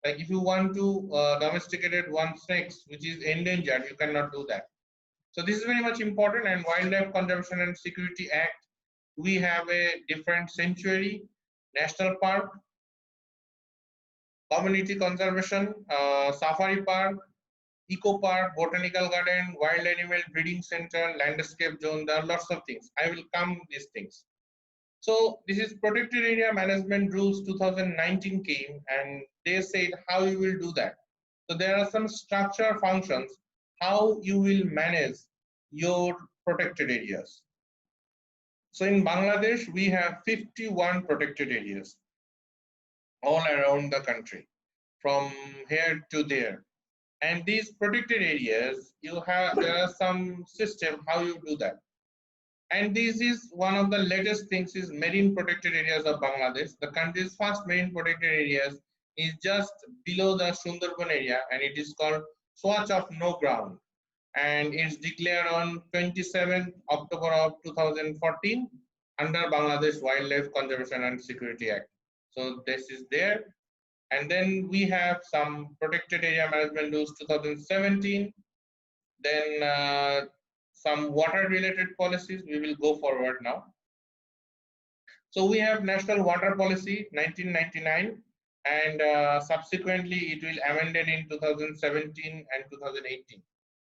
Like if you want to domesticate one snake which is endangered, you cannot do that. So this is very much important. And Wildlife Conservation and Security Act, we have a different sanctuary, national park, community conservation, safari park, eco park, botanical garden, wild animal breeding center, landscape zone. There are lots of things. I will come these things. So this is Protected Area Management Rules 2019 came, and they said how you will do that. So there are some structure functions how you will manage your protected areas. So in Bangladesh, we have 51 protected areas all around the country, from here to there. And these protected areas, there are some system how you do that. And this is one of the latest things is marine protected areas of Bangladesh. The country's first marine protected areas is just below the Sundarban area, and it is called Swatch of No Ground. And it's declared on 27th October of 2014 under Bangladesh Wildlife Conservation and Security Act. So this is there. And then we have some Protected Area Management Rules 2017. Then some water related policies. We will go forward now. So we have National Water Policy 1999, and subsequently it will amended in 2017 and 2018.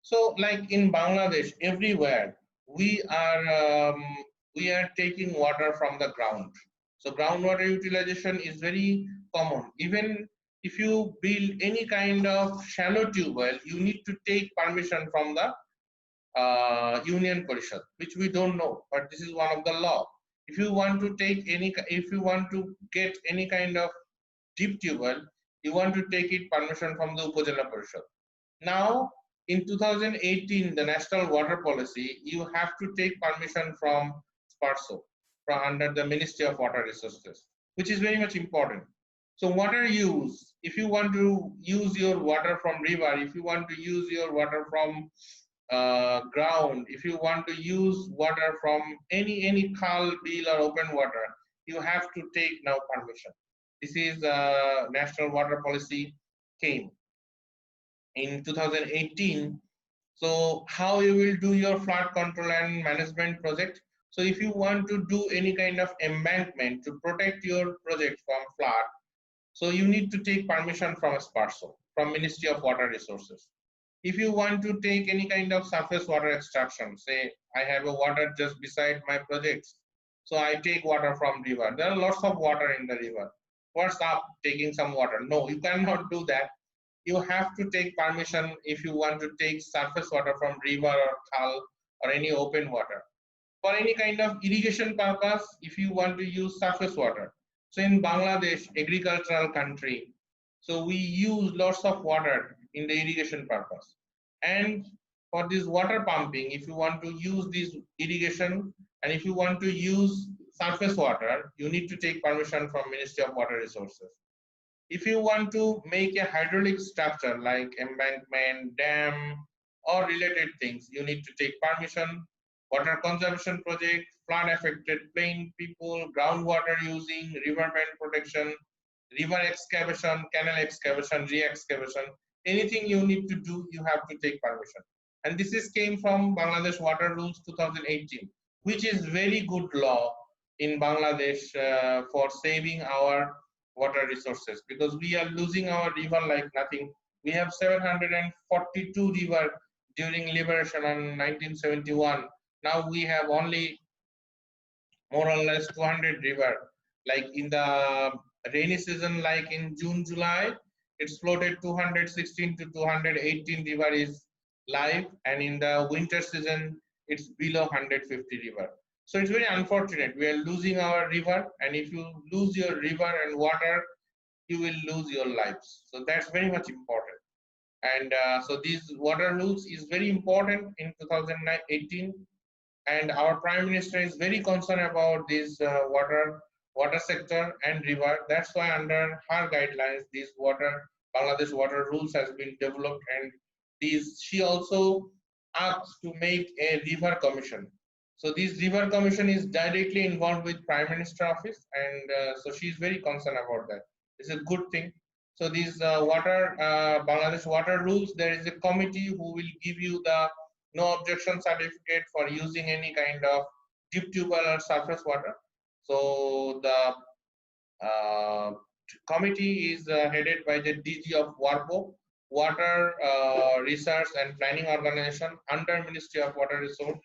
So like in Bangladesh, everywhere we are taking water from the ground. So groundwater utilization is very common. Even if you build any kind of shallow tube well, you need to take permission from the Union Parishad, which we don't know, but this is one of the law. If you want to get any kind of deep tube well, you want to take it permission from the Upazila Parishad. Now in 2018, the National Water Policy, you have to take permission from SPARSO, from under the Ministry of Water Resources, which is very much important. So water use, if you want to use your water from river, if you want to use your water from ground, if you want to use water from any khal, bill or open water, you have to take now permission. This is National Water Policy came in 2018. So how you will do your flood control and management project? So if you want to do any kind of embankment to protect your project from flood, so you need to take permission from SPARSO, from Ministry of Water Resources. If you want to take any kind of surface water extraction, say I have a water just beside my projects, so I take water from river. There are lots of water in the river. What's up taking some water? No, you cannot do that. You have to take permission if you want to take surface water from river or khal or any open water. For any kind of irrigation purpose, if you want to use surface water. So in Bangladesh, agricultural country, so we use lots of water in the irrigation purpose. And for this water pumping, if you want to use this irrigation and if you want to use surface water, you need to take permission from Ministry of Water Resources. If you want to make a hydraulic structure like embankment, dam, or related things, you need to take permission. Water conservation project, flood affected plain people, groundwater using, riverbank protection, river excavation, canal excavation, re-excavation, anything you need to do, you have to take permission. And this is came from Bangladesh Water Rules 2018, which is very good law in Bangladesh for saving our water resources, because we are losing our river like nothing. We have 742 river during liberation in 1971. Now we have only more or less 200 river. Like in the rainy season, like in June, July, it's floated 216 to 218 river is live, and in the winter season, it's below 150 river. So it's very unfortunate. We are losing our river, and if you lose your river and water, you will lose your lives. So that's very much important. And so these water rules is very important in 2018. And our Prime Minister is very concerned about this water water sector and river. That's why under her guidelines, these Bangladesh water rules has been developed, and she also asks to make a river commission. So this river commission is directly involved with Prime Minister office, and so she is very concerned about that. It's a good thing. So these Bangladesh water rules, there is a committee who will give you the no objection certificate for using any kind of deep tube well or surface water. So the committee is headed by the DG of WARPO, Water Research and Planning Organization under Ministry of Water Resource,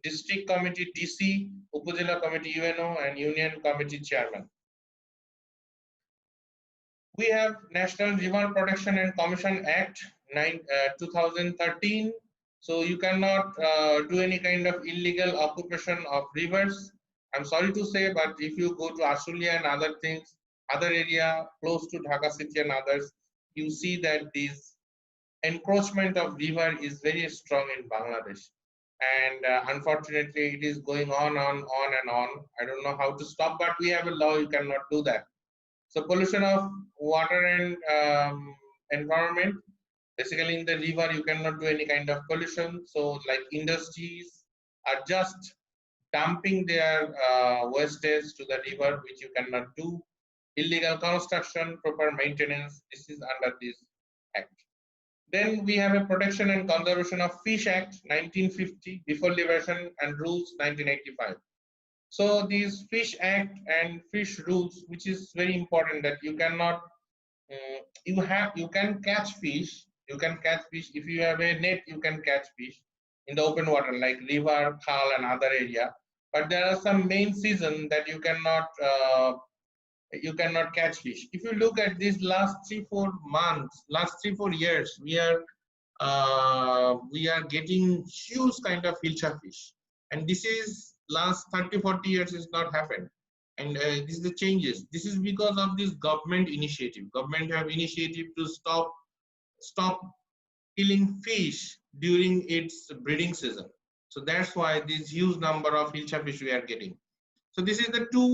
District Committee DC, Upazila Committee UNO, and Union Committee Chairman. We have National River Protection and Commission Act 2013. So you cannot do any kind of illegal occupation of rivers. I'm sorry to say, but if you go to Australia and other things, other area close to Dhaka city and others, you see that this encroachment of river is very strong in Bangladesh. And unfortunately, it is going on and on. I don't know how to stop, but we have a law, you cannot do that. So pollution of water and environment, basically in the river, you cannot do any kind of pollution. So like industries are just dumping their wastage to the river, which you cannot do. Illegal construction, proper maintenance, this is under this act. Then we have a Protection and Conservation of Fish Act 1950, Before Liberation and Rules 1985. So these Fish Act and fish rules, which is very important, that you cannot, you can catch fish. You can catch fish if you have a net. You can catch fish in the open water like river, khal, and other area. But there are some main season that you cannot catch fish. If you look at these last 3-4 months, last 3-4 years, we are getting huge kind of hilcha fish, and this is last 30-40 years has not happened, and this is the changes. This is because of this government initiative. Government have initiative to stop killing fish during its breeding season. So that's why this huge number of hilcha fish we are getting. So this is the two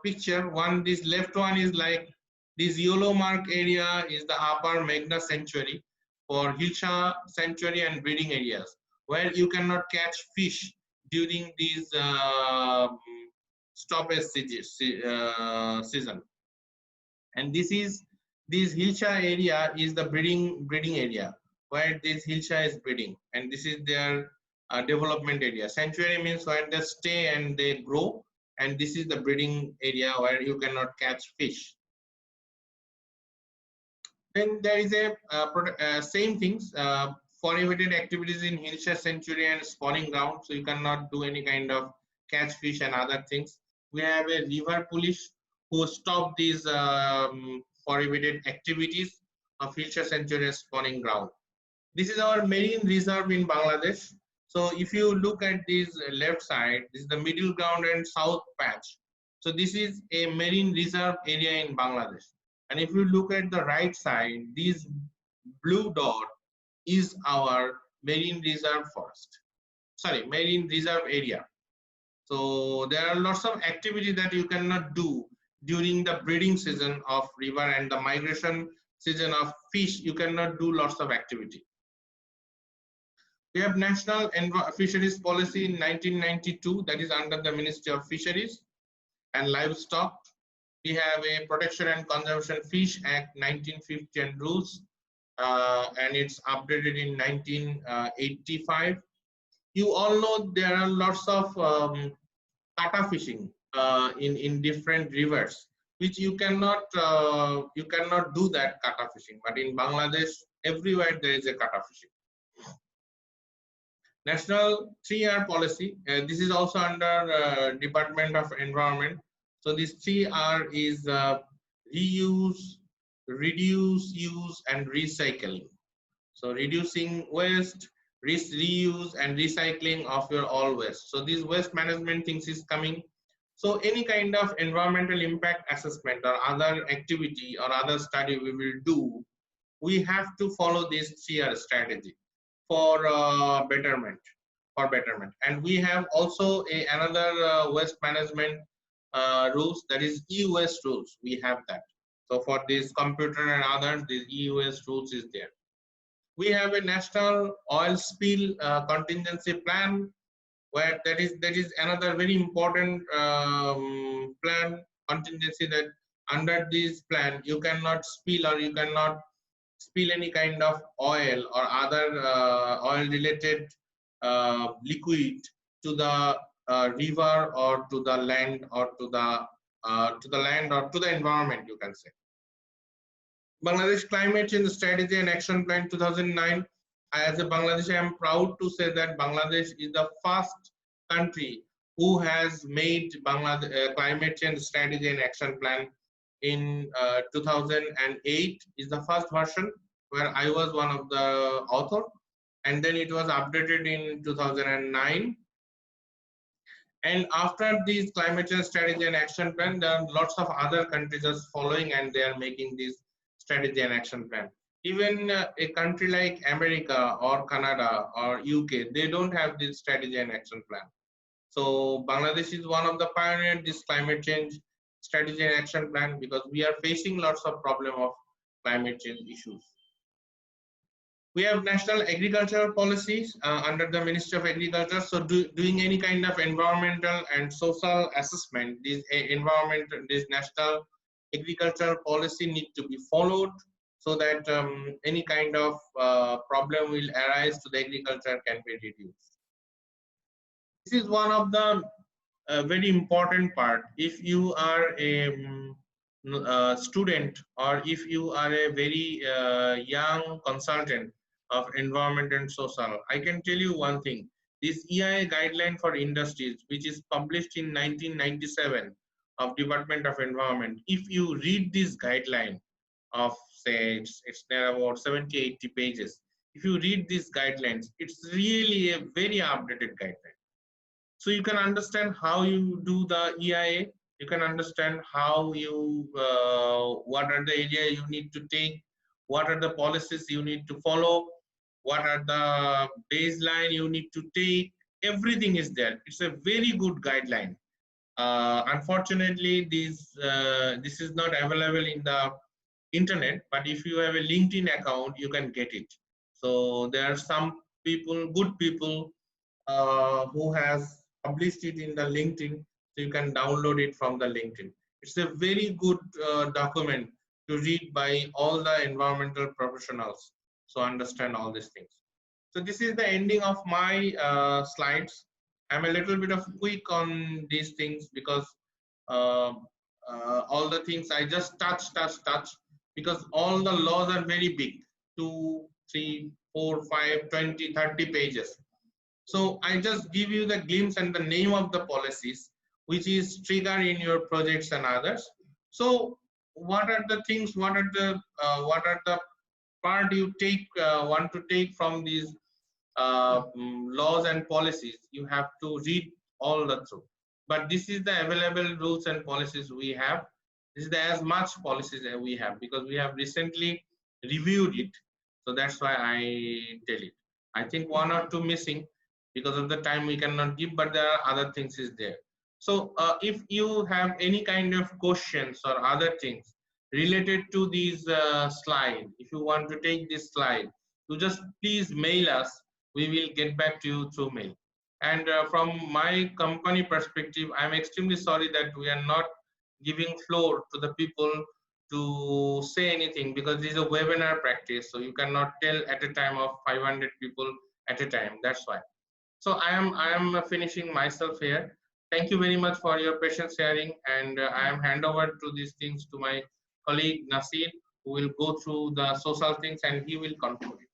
picture. One, this left one is like this yellow mark area is the upper Meghna sanctuary for hilcha sanctuary and breeding areas, where you cannot catch fish during these stoppage season. And this hilcha area is the breeding area where this hilcha is breeding, and this is their development area. Sanctuary means where they stay and they grow, and this is the breeding area where you cannot catch fish. Then there is a same things, prohibited activities in hilcha sanctuary and spawning ground. So you cannot do any kind of catch fish and other things. We have a river police who stop these prohibited activities of hilcha sanctuary and spawning ground. This is our marine reserve in Bangladesh. So if you look at this left side, this is the middle ground and south patch. So this is a marine reserve area in Bangladesh. And if you look at the right side, this blue dot is our marine reserve forest. Sorry, marine reserve area. So there are lots of activity that you cannot do during the breeding season of river and the migration season of fish. You cannot do lots of activity. We have National Fisheries Policy in 1992, that is under the Ministry of Fisheries and Livestock. We have a Protection and Conservation Fish Act 1950 and rules, and it's updated in 1985. You all know there are lots of kata fishing in different rivers, which you cannot do that kata fishing. But in Bangladesh, everywhere there is a kata fishing. National 3R policy. This is also under Department of Environment. So this 3R is reuse, reduce, use, and recycling. So reducing waste, reuse, and recycling of your all waste. So these waste management things is coming. So any kind of environmental impact assessment or other activity or other study we will do, we have to follow this 3R strategy for betterment. And we have also another waste management rules, that is EUS rules. We have that. So for this computer and others, this EUS rules is there. We have a national oil spill contingency plan, where that is another very important plan contingency, that under this plan you cannot spill or you cannot spill any kind of oil or other oil related liquid to the river or to the land or to the land or to the environment, you can say. Bangladesh Climate Change Strategy and Action Plan 2009. As a Bangladeshi, I am proud to say that Bangladesh is the first country who has made Bangladesh Climate Change Strategy and Action Plan in 2008 is the first version, where I was one of the author, and then it was updated in 2009. And after these climate change strategy and action plan, there are lots of other countries are following, and they are making this strategy and action plan. Even a country like America or Canada or UK, they don't have this strategy and action plan. So Bangladesh is one of the pioneers this climate change strategy and action plan, because we are facing lots of problem of climate change issues. We have national agricultural policies under the Ministry of Agriculture. So doing any kind of environmental and social assessment, this national agricultural policy need to be followed, so that any kind of problem will arise to the agriculture can be reduced. This is one of the very important part. If you are a student, or if you are a very young consultant of environment and social, I can tell you one thing. This EIA guideline for industries, which is published in 1997 of Department of Environment, if you read this guideline of, say, it's there about 70-80 pages. If you read these guidelines, it's really a very updated guideline. So you can understand how you do the EIA. You can understand how you, what are the area you need to take, what are the policies you need to follow, what are the baseline you need to take. Everything is there. It's a very good guideline. Unfortunately, this is not available in the internet, but if you have a LinkedIn account, you can get it. So there are some people, good people, who has published it in the LinkedIn, so you can download it from the LinkedIn. It's a very good document to read by all the environmental professionals, so understand all these things. So this is the ending of my slides. I'm a little bit of quick on these things, because all the things I just touch, because all the laws are very big, 2, 3, 4, 5, 20, 30 pages. So I just give you the glimpse and the name of the policies, which is trigger in your projects and others. So what are the things, what are the part you take, want to take from these laws and policies? You have to read all the through. But this is the available rules and policies we have. This is the as much policies that we have, because we have recently reviewed it. So that's why I tell it. I think 1 or 2 missing, because of the time we cannot give, but there are other things is there. So if you have any kind of questions or other things related to these slide, if you want to take this slide, you just please mail us. We will get back to you through mail. And from my company perspective, I'm extremely sorry that we are not giving floor to the people to say anything, because this is a webinar practice, so you cannot tell at a time of 500 people at a time. That's why. So I am finishing myself here. Thank you very much for your patient sharing, and I am hand over to these things to my colleague Nasir, who will go through the social things and he will conclude it.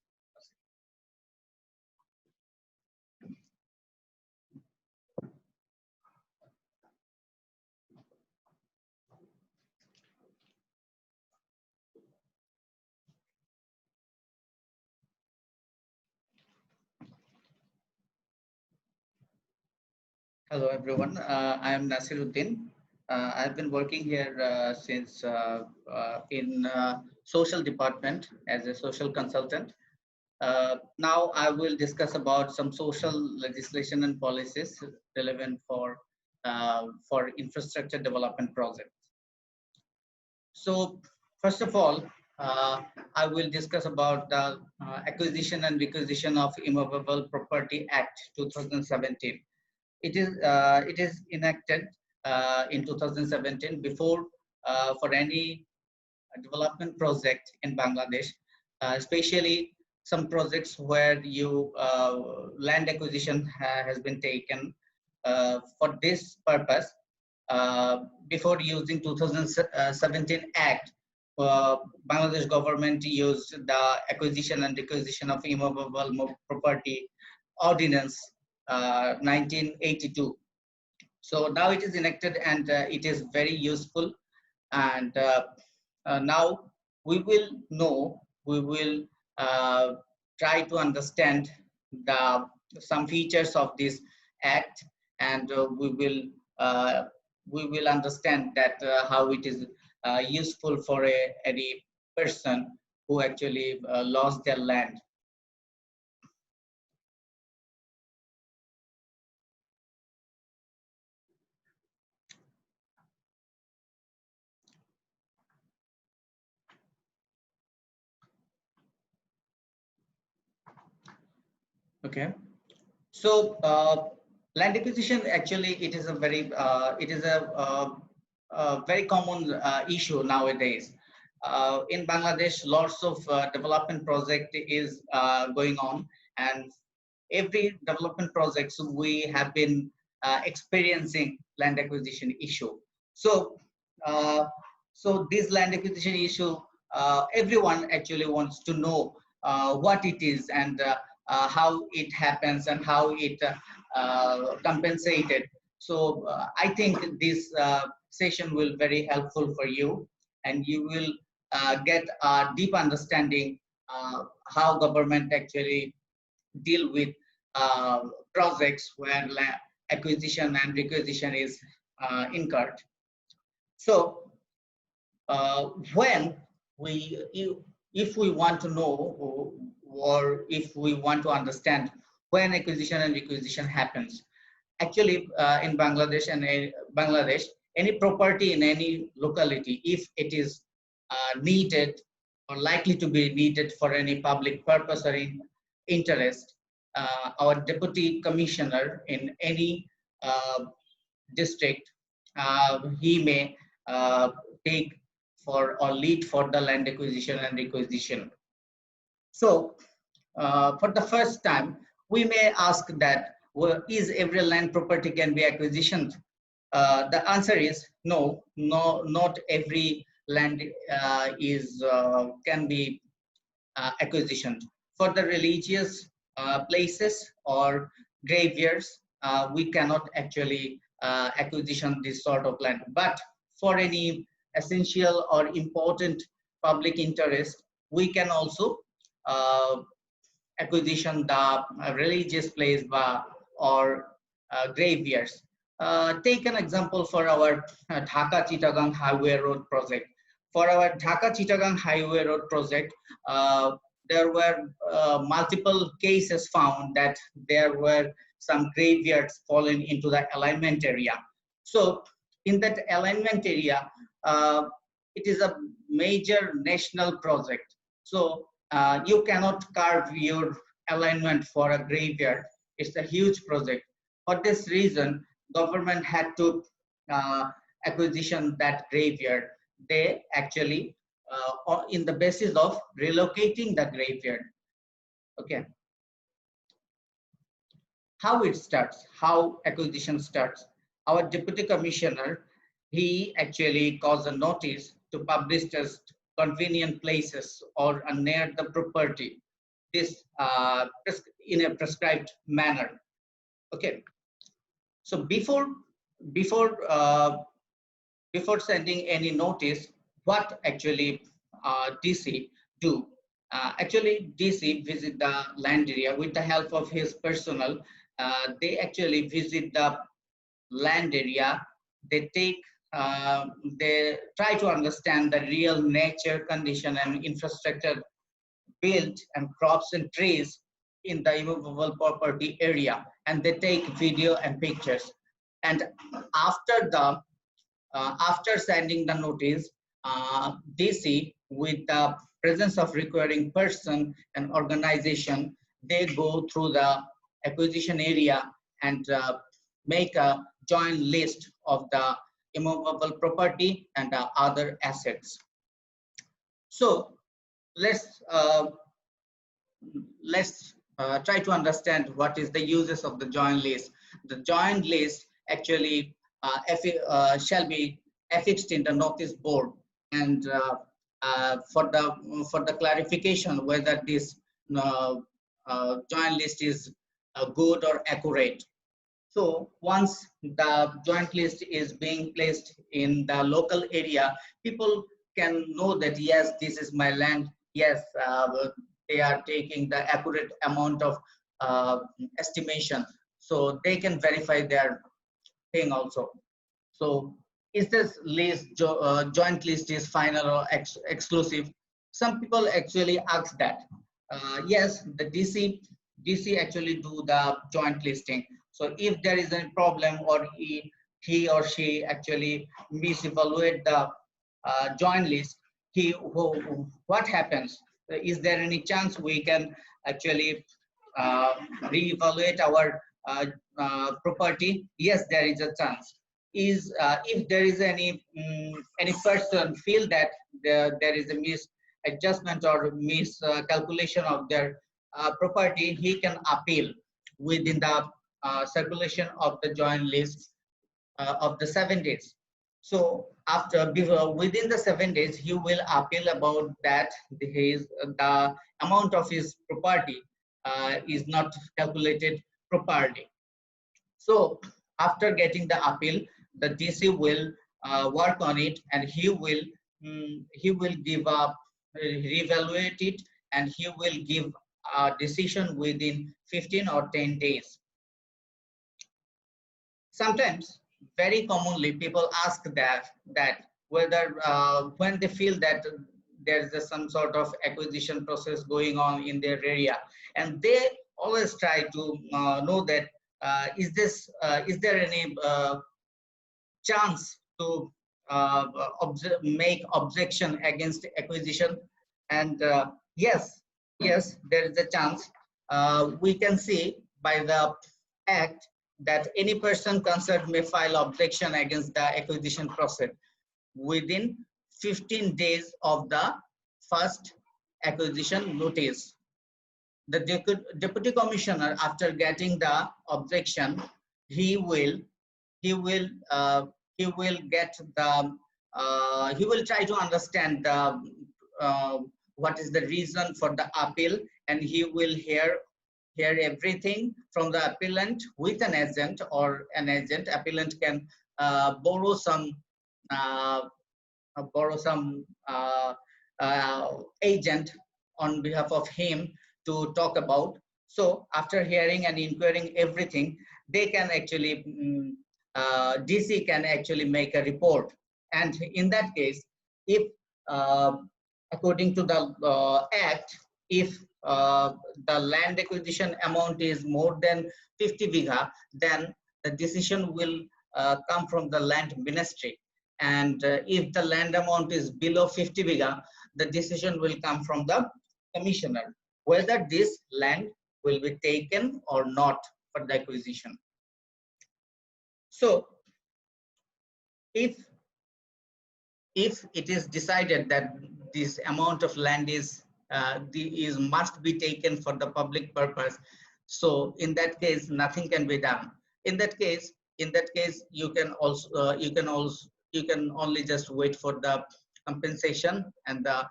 Hello everyone, I am Nasiruddin. I've been working here since in social department as a social consultant. Now I will discuss about some social legislation and policies relevant for for infrastructure development projects. So first of all, I will discuss about the Acquisition and Requisition of Immovable Property Act 2017. It is enacted in 2017 before for any development project in Bangladesh, especially some projects where land acquisition has been taken for this purpose. Before using 2017 Act, Bangladesh government used the Acquisition and Requisition of Immovable Property Ordinance 1982. So now it is enacted, and it is very useful. And now we will try to understand some features of this act, and we will understand that how it is useful for any person who actually lost their land. Okay, so land acquisition, actually it is a very very common issue nowadays. In Bangladesh, lots of development project is going on, and every development projects we have been experiencing land acquisition issue. So so this land acquisition issue, everyone actually wants to know what it is, and how it happens, and how it compensated. So I think this session will very helpful for you, and you will get a deep understanding how government actually deal with projects where acquisition and requisition is incurred. So when if we want to know, or if we want to understand when acquisition and requisition happens, actually in Bangladesh, any property in any locality, if it is needed or likely to be needed for any public purpose or in interest, our deputy commissioner in any district, he may take for or lead for the land acquisition and requisition. So for the first time, we may ask that, well, is every land property can be acquisitioned? The answer is no, not every land can be acquisitioned. For the religious places or graveyards, we cannot actually acquisition this sort of land. But for any essential or important public interest, we can also acquisition the religious place or graveyards. Take an example for our Dhaka-Chittagong Highway Road project. For our Dhaka-Chittagong Highway Road project, there were multiple cases found that there were some graveyards fallen into the alignment area. So in that alignment area, it is a major national project. So you cannot carve your alignment for a graveyard. It's a huge project. For this reason, government had to acquisition that graveyard. They actually, in the basis of relocating the graveyard. Okay. How it starts, how acquisition starts. Our deputy commissioner, he actually caused a notice to publish just convenient places or near the property, this in a prescribed manner. Okay. So before sending any notice, what actually DC do? Actually, DC visit the land area with the help of his personnel. They actually visit the land area. They try to understand the real nature condition and infrastructure built and crops and trees in the immovable property area, and they take video and pictures. And after sending the notice, DC, with the presence of requiring person and organization, they go through the acquisition area and make a joint list of the immovable property and other assets. So let's try to understand what is the uses of the joint list. The joint list actually shall be affixed in the notice board, and for the clarification whether this joint list is good or accurate. So once the joint list is being placed in the local area, people can know that yes, this is my land. Yes, they are taking the accurate amount of estimation, so they can verify their thing also. So is this list joint list is final or exclusive? Some people actually ask that. Yes, the DC actually do the joint listing. So if there is a problem, or he or she actually misevaluate the joint list, what happens? Is there any chance we can actually reevaluate our property? Yes, there is a chance. If there is any person feel that there is a misadjustment or miscalculation of their property, he can appeal within the circulation of the joint list of the 7 days. So within the 7 days, he will appeal about that the amount of his property is not calculated properly. So after getting the appeal, the DC will work on it, and he will reevaluate it, and he will give a decision within 15 or 10 days. Sometimes, very commonly, people ask that whether when they feel that there is some sort of acquisition process going on in their area, and they always try to know that is there any chance to make objection against acquisition? And yes, there is a chance. We can see by the act that any person concerned may file objection against the acquisition process within 15 days of the first acquisition notice. The deputy commissioner, after getting the objection, he will try to understand what is the reason for the appeal, and he will hear everything from the appellant with an agent, or an agent. Appellant can borrow some agent on behalf of him to talk about. So after hearing and inquiring everything, they can actually DC can actually make a report. And in that case, if according to the act, if the land acquisition amount is more than 50 bigha, then the decision will come from the land ministry. And if the land amount is below 50 bigha, the decision will come from the commissioner, whether this land will be taken or not for the acquisition. So if it is decided that this amount of land must be taken for the public purpose, so in that case nothing can be done. In that case you can only just wait for the compensation and the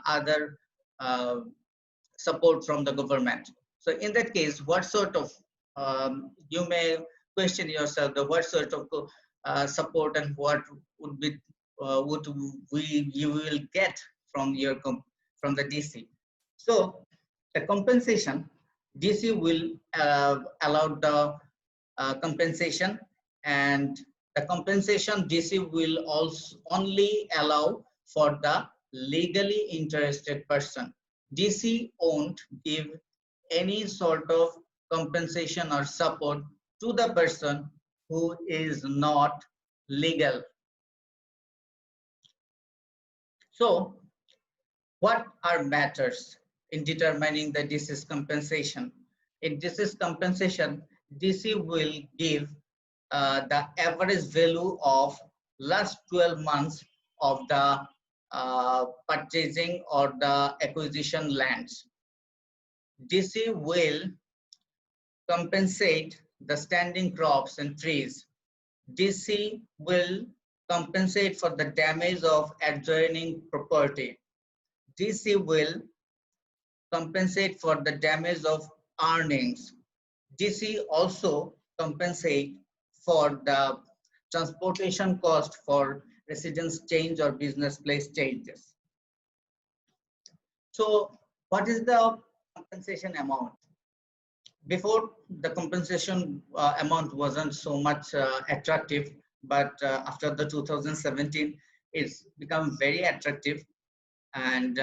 other support from the government. So in that case, what sort of you may question yourself, what sort of support and what would be you will get from from the DC. So the compensation, DC will allow the compensation, and the compensation DC will also only allow for the legally interested person. DC won't give any sort of compensation or support to the person who is not legal. So what are matters in determining the disease compensation? In disease compensation, DC will give the average value of last 12 months of the purchasing or the acquisition lands. DC will compensate the standing crops and trees. DC will compensate for the damage of adjoining property. DC will compensate for the damage of earnings. DC also compensate for the transportation cost for residence change or business place changes. So what is the compensation amount? Before, the compensation amount wasn't so much attractive, but after the 2017, it's become very attractive. And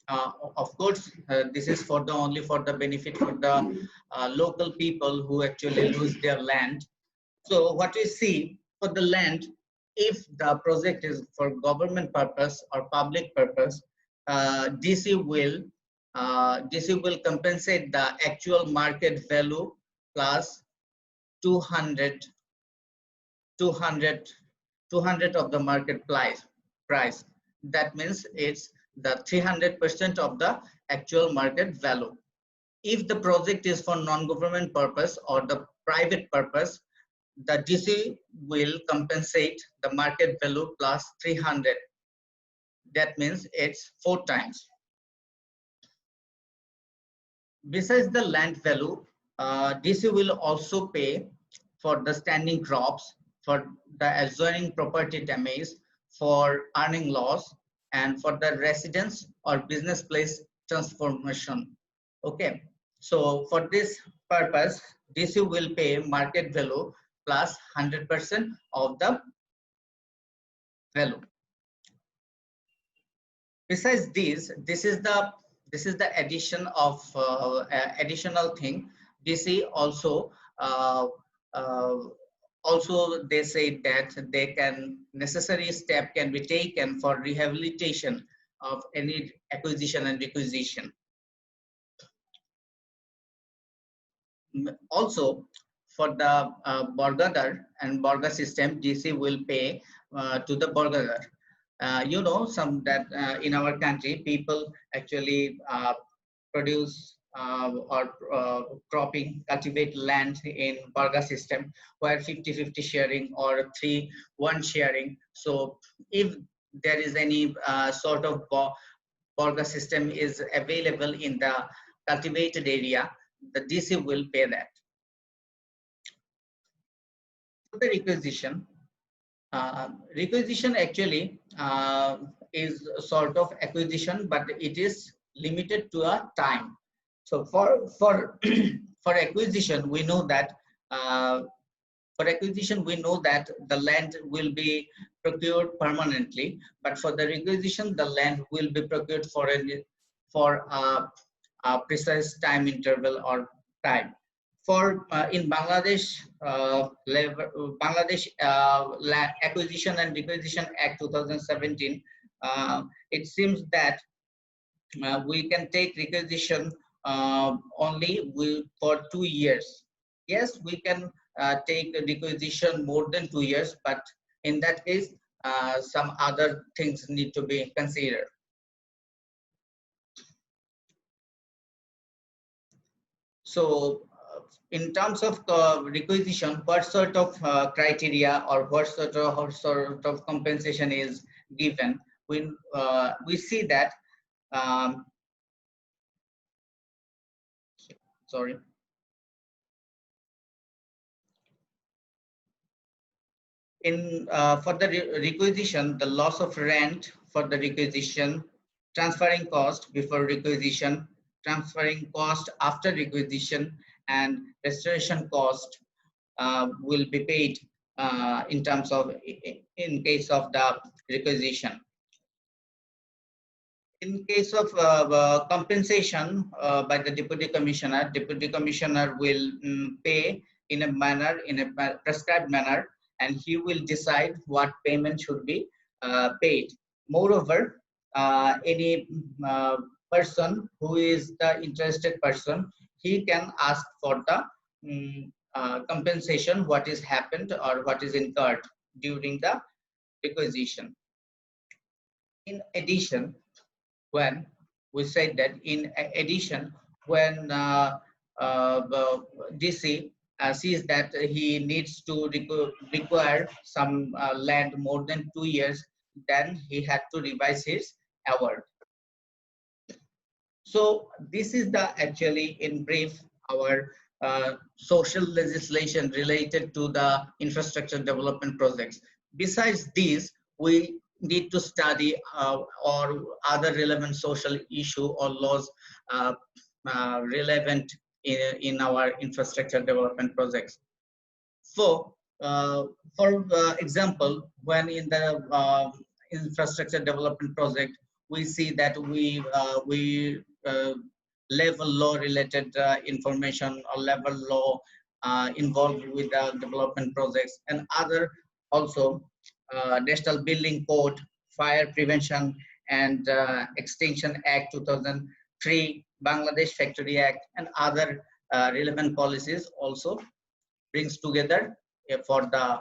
of course, this is for the only for the benefit for the local people who actually lose their land. So what we see for the land, if the project is for government purpose or public purpose, DC will compensate the actual market value plus 200 of the market price. That means it's the 300% of the actual market value. If the project is for non-government purpose or the private purpose, the DC will compensate the market value plus 300. That means it's 4 times. Besides the land value, DC will also pay for the standing crops, for the adjoining property damage, for earning loss, and for the residence or business place transformation. Okay, so for this purpose, DC will pay market value plus 100% of the value. Besides this is the addition of additional thing. DC also also they say that they can necessary step can be taken for rehabilitation of any acquisition and requisition. Also, for the Borgadar and Borga system, DC will pay to the Borgadar. You know, some that in our country, people actually produce or cropping, cultivate land in Borga system, where 50-50 sharing or 3-1 sharing. So if there is any sort of Borga system is available in the cultivated area, the DC will pay that. For the requisition, requisition actually is a sort of acquisition, but it is limited to a time. So for acquisition, we know that the land will be procured permanently, but for the requisition, the land will be procured for a precise time interval or time. For in Bangladesh, Bangladesh Acquisition and Requisition Act 2017, it seems that we can take requisition only for 2 years. Yes, we can take a requisition more than 2 years, but in that case, some other things need to be considered. So, in terms of requisition, what sort of criteria or what sort of compensation is given? We see that sorry. In for the requisition, the loss of rent for the requisition, transferring cost before requisition, transferring cost after requisition, and restoration cost will be paid in terms of in case of the requisition. In case of compensation by the deputy commissioner will pay in a manner, in a prescribed manner, and he will decide what payment should be paid. Moreover, any person who is the interested person, he can ask for the compensation, what is happened or what is incurred during the requisition. In addition, when we said that in addition, when the DC sees that he needs to require some land more than 2 years, then he had to revise his award. So this is the actually in brief our social legislation related to the infrastructure development projects. Besides these, we need to study or other relevant social issue or laws relevant in our infrastructure development projects. So, for example, when in the infrastructure development project, we see that we level law related information or level law involved with the development projects, and other also National Building Code, Fire Prevention and Extinction Act 2003, Bangladesh Factory Act, and other relevant policies also brings together for the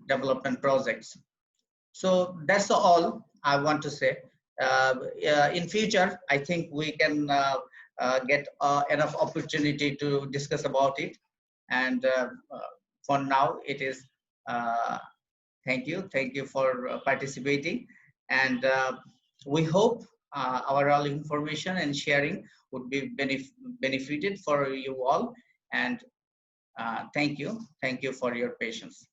development projects. So that's all I want to say. In future, I think we can get enough opportunity to discuss about it. And for now, it is thank you for participating. And we hope our all information and sharing would be benefited for you all. And thank you for your patience.